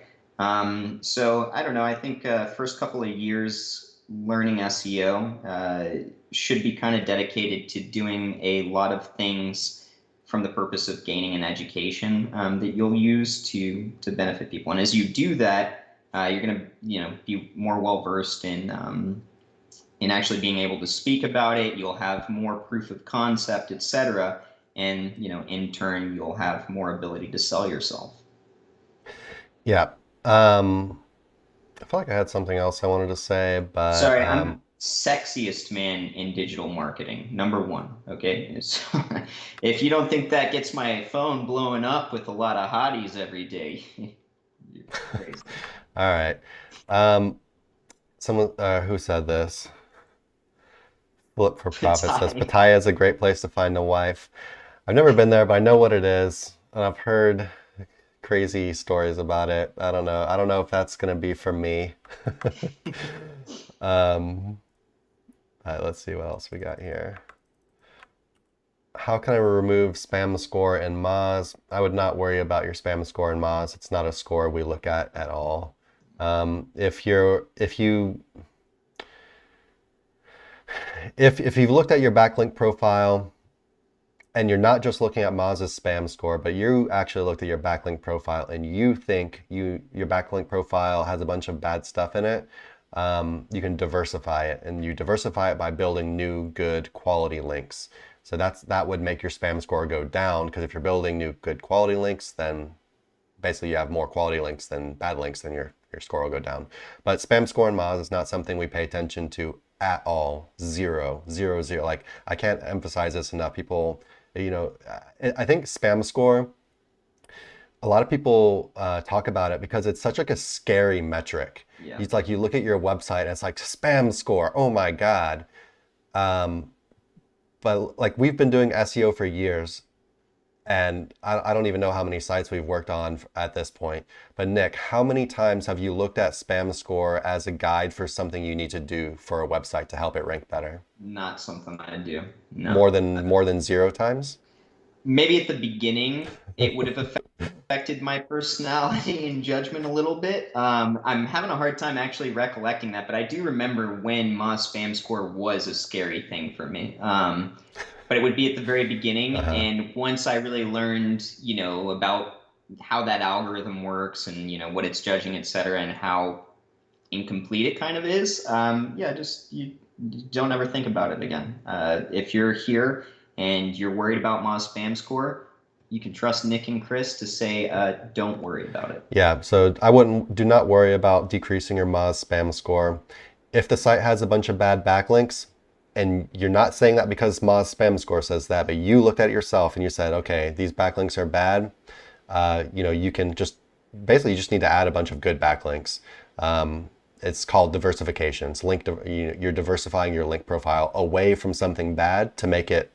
So I don't know. I think first couple of years learning SEO should be kind of dedicated to doing a lot of things from the purpose of gaining an education that you'll use to benefit people. And as you do that, you're going to be more well versed in actually being able to speak about it. You'll have more proof of concept, etc. And in turn, you'll have more ability to sell yourself.
Yeah. I feel like I had something else I wanted to say, but
Sorry, I'm sexiest man in digital marketing, #1. Okay, so if you don't think that gets my phone blowing up with a lot of hotties every day, you're crazy.
all right. Um, someone who said this? Flip for Profit says
Ty.
Pattaya is a great place to find a wife. I've never been there, but I know what it is, and I've heard crazy stories about it. I don't know. I don't know if that's gonna be for me. Um, all right, let's see what else we got here. How can I remove spam score in Moz? I would not worry about your spam score in Moz. It's not a score we look at all. If you've looked at your backlink profile and you're not just looking at Moz's spam score, but you actually looked at your backlink profile and you think your backlink profile has a bunch of bad stuff in it, you can diversify it, and you diversify it by building new good quality links. So that would make your spam score go down, because if you're building new good quality links, then basically you have more quality links than bad links, then your score will go down. But spam score in Moz is not something we pay attention to at all. Zero. Like, I can't emphasize this enough. People, I think spam score, a lot of people talk about it because it's such like a scary metric.
Yeah.
It's like you look at your website and it's like spam score, oh my God. But like we've been doing SEO for years, and I don't even know how many sites we've worked on at this point. But Nick, how many times have you looked at spam score as a guide for something you need to do for a website to help it rank better?
Not something I do. No.
More than 0 times?
Maybe at the beginning, it would have affected my personality and judgment a little bit. I'm having a hard time actually recollecting that, but I do remember when Moz spam score was a scary thing for me. But it would be at the very beginning. And once I really learned, about how that algorithm works and, what it's judging, et cetera, and how incomplete it kind of is, you don't ever think about it again. If you're here and you're worried about Moz spam score, you can trust Nick and Chris to say, don't worry about it.
Yeah, so do not worry about decreasing your Moz spam score. If the site has a bunch of bad backlinks, and you're not saying that because Moz spam score says that, but you looked at it yourself and you said, okay, these backlinks are bad, you can just, basically you just need to add a bunch of good backlinks. It's called diversification. It's you're diversifying your link profile away from something bad to make it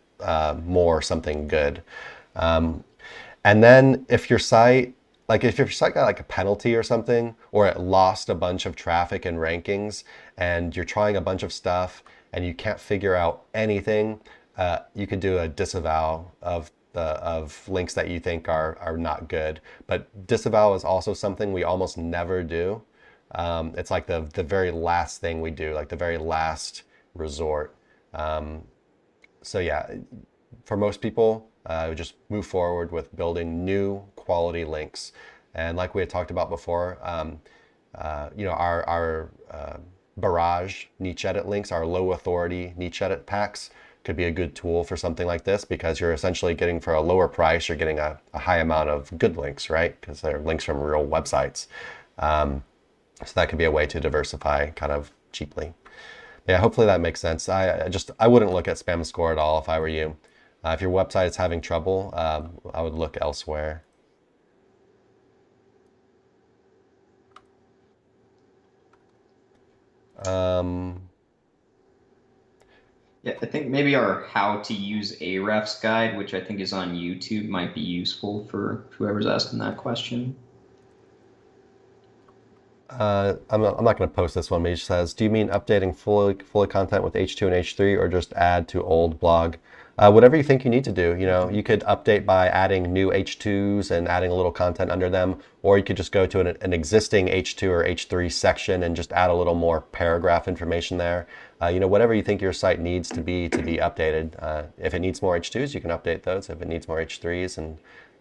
more something good. And then if your site got like a penalty or something, or it lost a bunch of traffic and rankings, and you're trying a bunch of stuff and you can't figure out anything, you could do a disavow of links that you think are not good. But disavow is also something we almost never do. It's like the very last thing we do, like the very last resort. So yeah, for most people, just move forward with building new quality links. And like we had talked about before, our barrage niche edit links, our low authority niche edit packs could be a good tool for something like this, because you're essentially getting, for a lower price, you're getting a high amount of good links, right? Because they're links from real websites. So that could be a way to diversify kind of cheaply. Yeah, hopefully that makes sense. I wouldn't look at spam score at all if I were you. If your website is having trouble, I would look elsewhere.
Yeah, I think maybe our how to use Ahrefs guide, which I think is on YouTube, might be useful for whoever's asking that question.
I'm not going to post this one, but he says, do you mean updating fully content with H2 and H3, or just add to old blog? Whatever you think you need to do. You could update by adding new H2s and adding a little content under them, or you could just go to an existing H2 or H3 section and just add a little more paragraph information there. Whatever you think your site needs to be updated. If it needs more H2s, you can update those. If it needs more H3s, and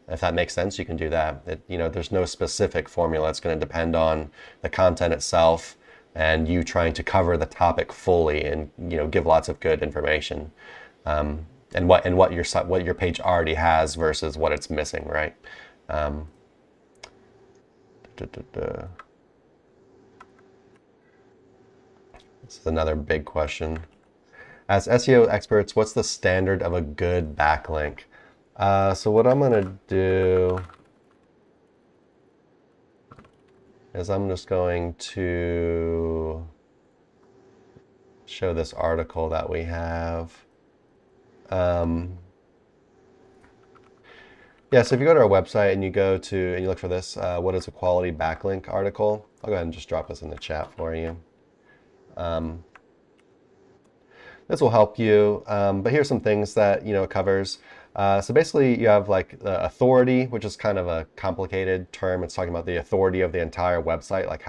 if that makes sense, you can do that. There's no specific formula. It's going to depend on the content itself and you trying to cover the topic fully and give lots of good information. And what your page already has versus what it's missing, right? This is another big question. As SEO experts, what's the standard of a good backlink? So what I'm gonna do is I'm just going to show this article that we have. Yeah, so if you go to our website and you look for this, what is a quality backlink article? I'll go ahead and just drop this in the chat for you. This will help you, but here's some things that it covers. So basically you have like the authority, which is kind of a complicated term. It's talking about the authority of the entire website, like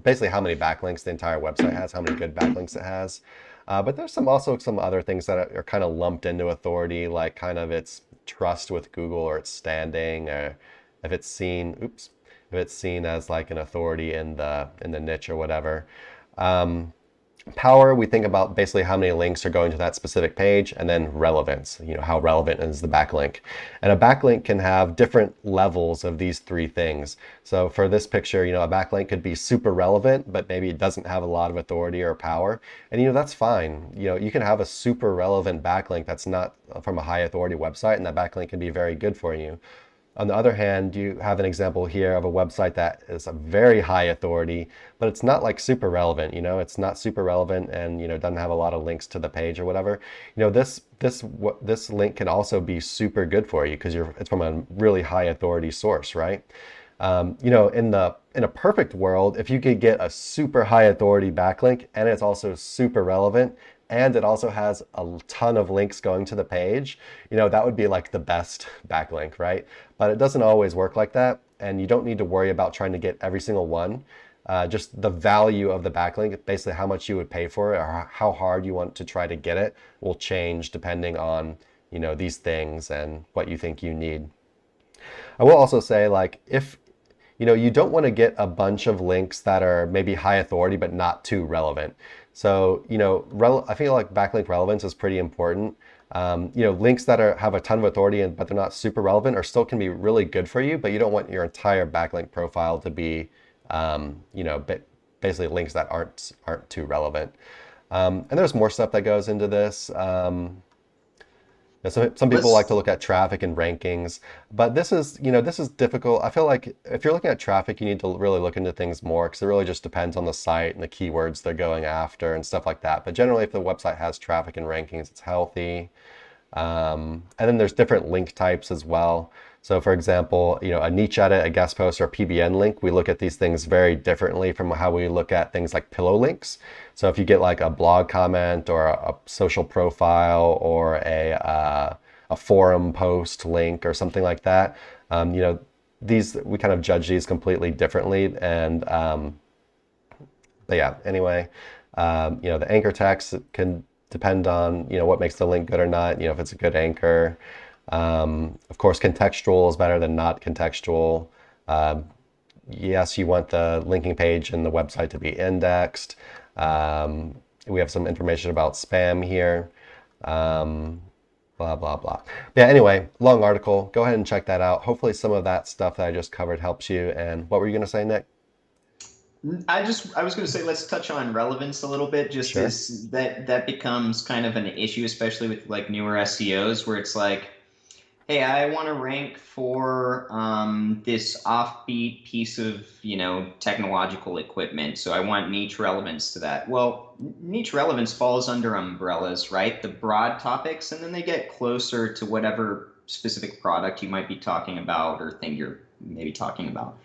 basically how many backlinks the entire website has, how many good backlinks it has. But there's also some other things that are kind of lumped into authority, like kind of its trust with Google, or its standing, or if it's seen as like an authority in the niche or whatever. Power, we think about basically how many links are going to that specific page, and then relevance, how relevant is the backlink. And a backlink can have different levels of these three things. So for this picture, a backlink could be super relevant, but maybe it doesn't have a lot of authority or power. And that's fine. You can have a super relevant backlink that's not from a high authority website, and that backlink can be very good for you. On the other hand, you have an example here of a website that is a very high authority, but it's not like super relevant, it's not super relevant, and doesn't have a lot of links to the page or whatever. This link can also be super good for you because it's from a really high authority source, right? In a perfect world, if you could get a super high authority backlink and it's also super relevant, and it also has a ton of links going to the page, that would be like the best backlink, right? But it doesn't always work like that, and you don't need to worry about trying to get every single one. Just the value of the backlink, basically how much you would pay for it or how hard you want to try to get it, will change depending on these things and what you think you need. I will also say, like, if you don't want to get a bunch of links that are maybe high authority but not too relevant. So, I feel like backlink relevance is pretty important. Links that have a ton of authority but they're not super relevant or still can be really good for you, but you don't want your entire backlink profile to be, basically links that aren't too relevant. And there's more stuff that goes into this. Some people like to look at traffic and rankings, but this is difficult. I feel like if you're looking at traffic, you need to really look into things more because it really just depends on the site and the keywords they're going after and stuff like that. But generally, if the website has traffic and rankings, it's healthy. And then there's different link types as well. So for example, a niche edit, a guest post, or a PBN link, we look at these things very differently from how we look at things like pillow links. So if you get like a blog comment or a social profile or a forum post link or something like that, these we kind of judge these completely differently. And but yeah, anyway, the anchor text can depend on what makes the link good or not. If it's a good anchor. Of course, contextual is better than not contextual. Yes, you want the linking page and the website to be indexed. We have some information about spam here. Blah, blah, blah. Yeah, anyway, long article. Go ahead and check that out. Hopefully some of that stuff that I just covered helps you. And what were you going to say, Nick?
I was going to say, let's touch on relevance a little bit, just
Sure.
as that becomes kind of an issue, especially with like newer SEOs, where it's like, hey, I want to rank for this offbeat piece of, technological equipment. So I want niche relevance to that. Well, niche relevance falls under umbrellas, right? The broad topics, and then they get closer to whatever specific product you might be talking about or thing you're maybe talking about.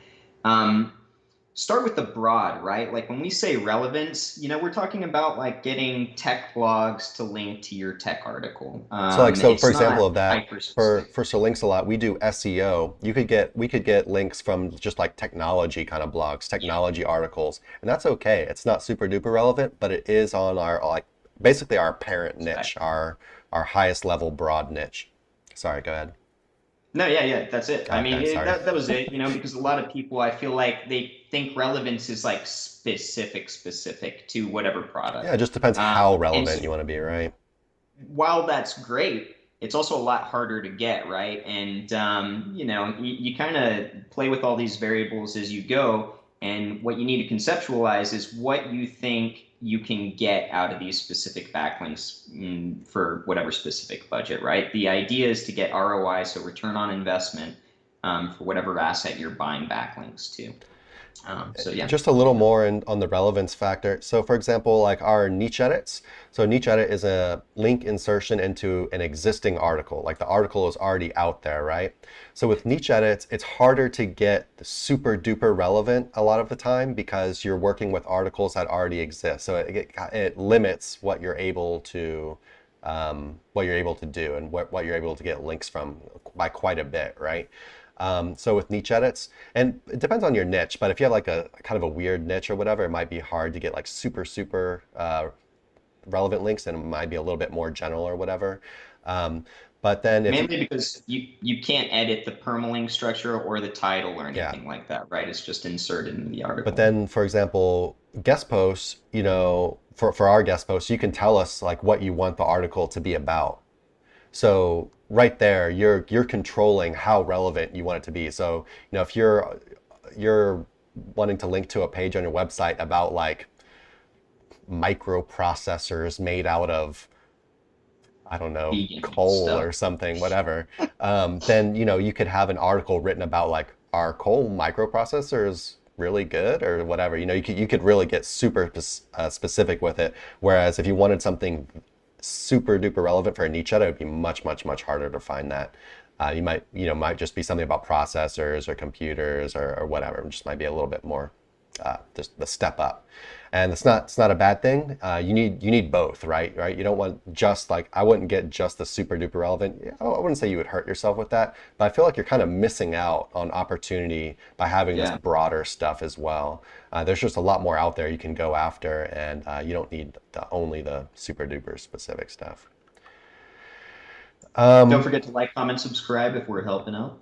Start with the broad, right? Like when we say relevance, we're talking about like getting tech blogs to link to your tech article.
So for example of that,
hyper-specific.
for So Links a Lot, we do SEO. We could get links from just like technology kind of blogs, technology articles, and that's okay. It's not super duper relevant, but it is on our basically our parent niche, our highest level broad niche. Sorry, go ahead.
No, yeah, that's it. I mean,
sorry.
that was it, because a lot of people, I feel like they think relevance is like specific to whatever product.
Yeah, it just depends how relevant
so
you want to be, right?
while that's great, it's also a lot harder to get, right? And, you kind of play with all these variables as you go. And what you need to conceptualize is what you think you can get out of these specific backlinks for whatever specific budget, right? The idea is to get ROI, so return on investment, for whatever asset you're buying backlinks to. So yeah.
Just a little more on the relevance factor. So for example, like our niche edits. So niche edit is a link insertion into an existing article. Like the article is already out there, right? So with niche edits, it's harder to get super duper relevant a lot of the time because you're working with articles that already exist. So it limits what you're able to do and what you're able to get links from by quite a bit, right? So with niche edits, and it depends on your niche, but if you have like a kind of a weird niche or whatever, it might be hard to get like super relevant links, and it might be a little bit more general or whatever. But then
mainly because you can't edit the permalink structure or the title or anything like that, right? It's just inserted in the article.
But then, for example, guest posts, for our guest posts, you can tell us like what you want the article to be about. So right there, you're controlling how relevant you want it to be. So, if you're wanting to link to a page on your website about like microprocessors made out of, I don't know, coal or something, whatever, then, you could have an article written about like, are coal microprocessors really good or whatever? You could really get super specific with it. Whereas if you wanted something super duper relevant for a niche edit, it would be much harder to find that. You might just be something about processors or computers or whatever. It just might be a little bit more just the step up. And it's not a bad thing. You need both, right? You don't want just like, I wouldn't get just the super duper relevant. I wouldn't say you would hurt yourself with that, but I feel like you're kind of missing out on opportunity by having this broader stuff as well. There's just a lot more out there you can go after, and you don't need only the super duper specific stuff.
Don't forget to like, comment, subscribe if we're helping out.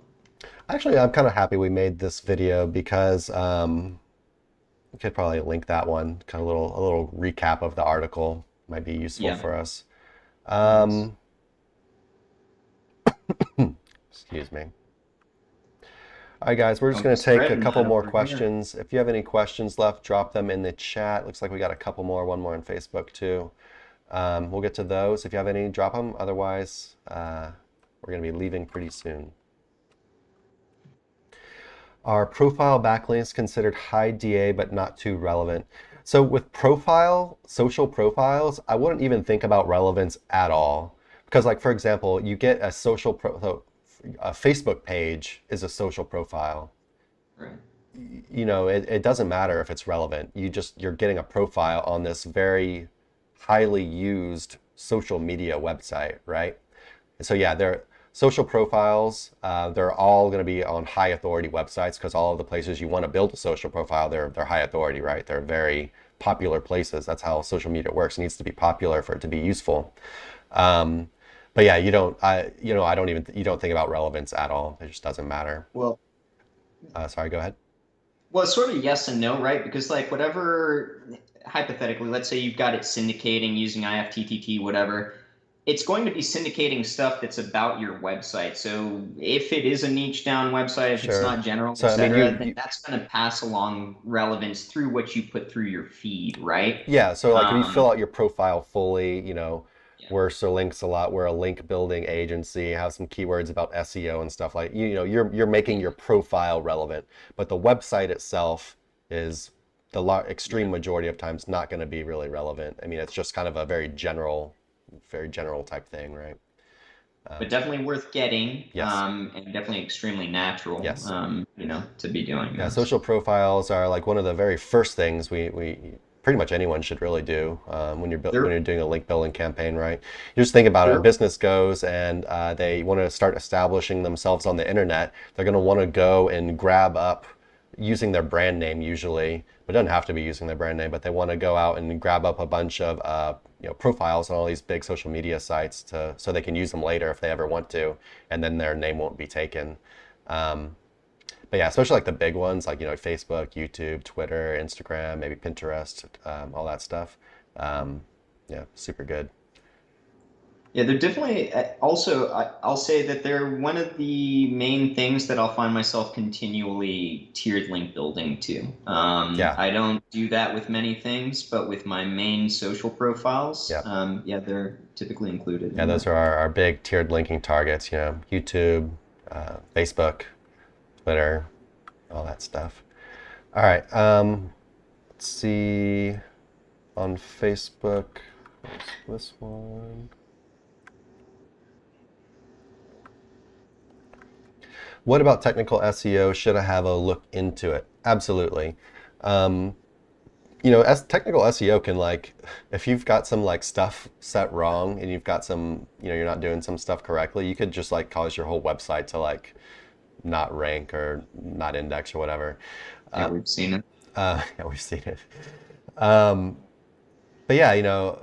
Actually, I'm kind of happy we made this video because we could probably link that one, kind of a little recap of the article might be useful for us. Excuse me. All right, guys, we're just
Don't
going
be
to take a
spreading
couple
that
more
over here.
questions. If you have any questions left, drop them in the chat. Looks like we got a couple more, one more on Facebook too. We'll get to those. If you have any, drop them. Otherwise, we're going to be leaving pretty soon. Are profile backlinks considered high DA but not too relevant? So with social profiles, I wouldn't even think about relevance at all. Because like, for example, you get a a Facebook page is a social profile.
Right.
You know, it doesn't matter if it's relevant. You're getting a profile on this very highly used social media website, right? And so yeah, social profiles, they're all going to be on high authority websites because all of the places you want to build a social profile, they're high authority, right? They're very popular places. That's how social media works. It needs to be popular for it to be useful. But yeah, you don't think about relevance at all. It just doesn't matter.
Well,
Sorry, go ahead.
well, it's sort of yes and no, right? Because like whatever, hypothetically, let's say you've got it syndicating using IFTTT, whatever, it's going to be syndicating stuff that's about your website. So if it is a niche down website, if it's
Sure.
not general,
So I mean,
etc., then that's going to pass along relevance through what you put through your feed, right?
yeah. So like, if you fill
Um,
out your profile fully, you know,
yeah,
we're So Links a lot. We're a link building agency. Have some keywords about SEO and stuff like. You know, you're making your profile relevant, but the website itself is extreme majority of times not going to be really relevant. I mean, it's just kind of a very general type thing, right?
but definitely worth getting,
Yes.
and definitely extremely natural,
Yes.
to be doing
Yeah,
this.
social profiles are like one of the very first things we pretty much anyone should really do when you're doing a link building campaign, right? You just think about it. A
Sure.
business goes and they want to start establishing themselves on the internet. They're going to want to go and grab up using their brand name usually, but it doesn't have to be using their brand name. But they want to go out and grab up a bunch of profiles on all these big social media sites so they can use them later if they ever want to, and then their name won't be taken. But yeah, especially like the big ones, like, Facebook, YouTube, Twitter, Instagram, maybe Pinterest, all that stuff. Yeah, super good.
Yeah, they're definitely also, I'll say that they're one of the main things that I'll find myself continually tiered link building to.
Yeah,
I don't do that with many things, but with my main social profiles,
yeah.
yeah, they're typically included
Yeah,
in
those
there.
are our big tiered linking targets, YouTube, Facebook, Twitter, all that stuff. All right, let's see on Facebook, what's this one? What about technical SEO? Should I have a look into it? Absolutely. Um, as technical SEO can, like, if you've got some like stuff set wrong and you've got some, you're not doing some stuff correctly, you could just like cause your whole website to like not rank or not index or whatever.
Yeah, we've seen it.
Yeah, we've seen it. Um, but yeah,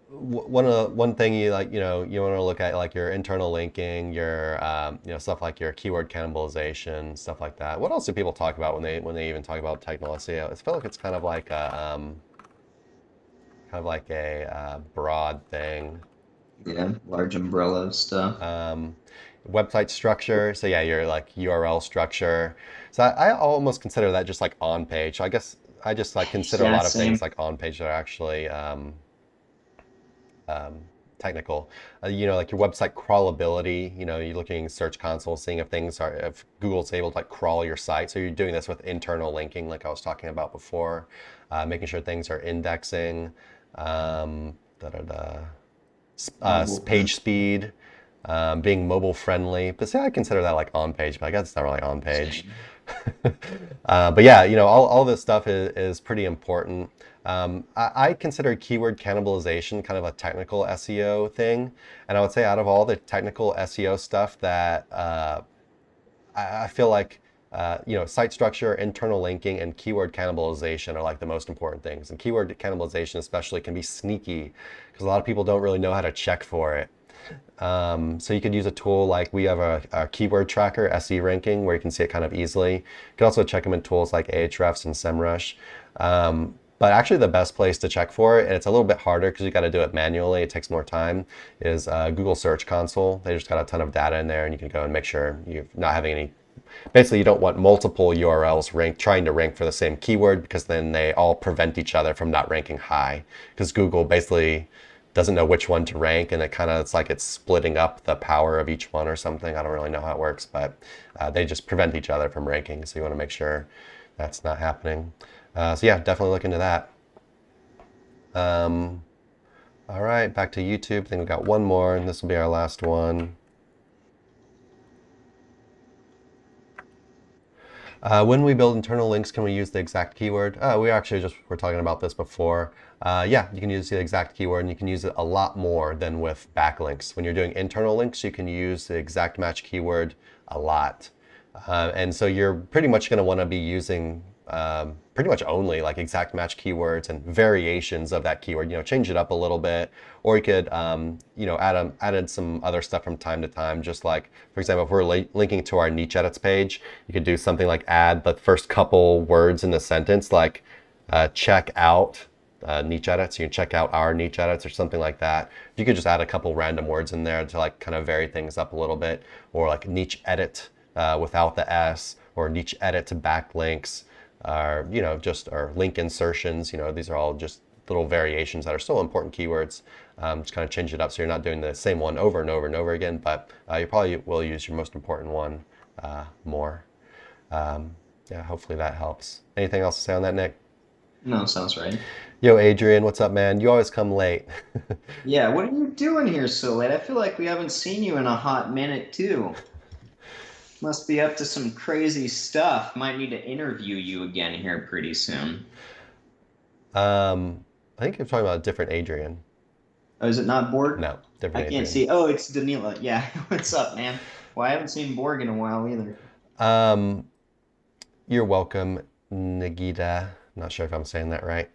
one thing you like, you want to look at like your internal linking, your stuff like your keyword cannibalization, stuff like that. What else do people talk about when they even talk about technical SEO? I feel like it's kind of like a broad thing.
Yeah, large umbrella of stuff.
Website structure. So yeah, your like URL structure. So I almost consider that just like on page. So I guess I just like consider a
Yeah,
lot of
same.
things like on page that are actually technical. Like your website crawlability. You're looking at Search Console, seeing if Google's able to like crawl your site. So you're doing this with internal linking, like I was talking about before, making sure things are indexing, da da da,
Mobile.
page speed, being mobile friendly. But see, I consider that like on page, but I guess it's not really on page.
Same.
But yeah, all this stuff is pretty important. I consider keyword cannibalization kind of a technical SEO thing. And I would say out of all the technical SEO stuff that I feel like, site structure, internal linking, and keyword cannibalization are like the most important things. And keyword cannibalization especially can be sneaky because a lot of people don't really know how to check for it. So you could use a tool like we have a keyword tracker, SE ranking, where you can see it kind of easily. You can also check them in tools like Ahrefs and SEMrush. But actually the best place to check for it, and it's a little bit harder because you got to do it manually, it takes more time, is Google Search Console. They just got a ton of data in there, and you can go and make sure you're not having any. Basically, you don't want multiple URLs trying to rank for the same keyword, because then they all prevent each other from not ranking high. Because Google basically doesn't know which one to rank, and it's like it's splitting up the power of each one or something. I don't really know how it works, but they just prevent each other from ranking. So you want to make sure that's not happening. So yeah, definitely look into that. All right, back to YouTube. I think we got one more, and this will be our last one. When we build internal links, can we use the exact keyword? We actually just were talking about this before. Yeah, you can use the exact keyword, and you can use it a lot more than with backlinks. When you're doing internal links, you can use the exact match keyword a lot. And so you're pretty much going to want to be using pretty much only like exact match keywords and variations of that keyword. Change it up a little bit, or you could add in some other stuff from time to time. Just like, for example, if we're linking to our niche edits page, you could do something like add the first couple words in the sentence, like check out niche edits. You can check out our niche edits or something like that. You could just add a couple random words in there to like kind of vary things up a little bit, or like niche edit without the S, or niche edit to backlinks, or or link insertions. These are all just little variations that are still important keywords. Just kind of change it up so you're not doing the same one over and over and over again, but you probably will use your most important one more. Yeah, hopefully that helps. Anything else to say on that, Nick?
No, sounds right.
Yo, Adrian, what's up, man? You always come late.
Yeah, what are you doing here so late? I feel like we haven't seen you in a hot minute, too. Must be up to some crazy stuff. Might need to interview you again here pretty soon.
I think you're talking about a different Adrian.
Oh, is it not Borg?
No, different Adrian.
I can't see. Oh, it's Danila. Yeah, what's up, man? Well, I haven't seen Borg in a while either.
You're welcome, Nagita. Not sure if I'm saying that right.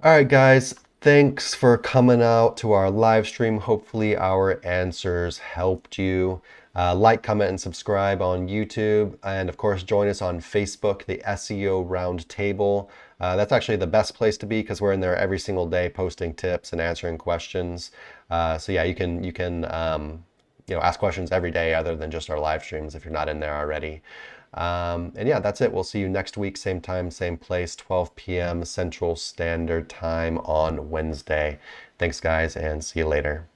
All right, guys. Thanks for coming out to our live stream. Hopefully our answers helped you. Like, comment, and subscribe on YouTube. And of course, join us on Facebook, the SEO Roundtable. That's actually the best place to be, because we're in there every single day posting tips and answering questions. So yeah, you can ask questions every day other than just our live streams if you're not in there already. And yeah, that's it. We'll see you next week, same time, same place, 12 p.m. Central Standard Time on Wednesday. Thanks, guys, and see you later.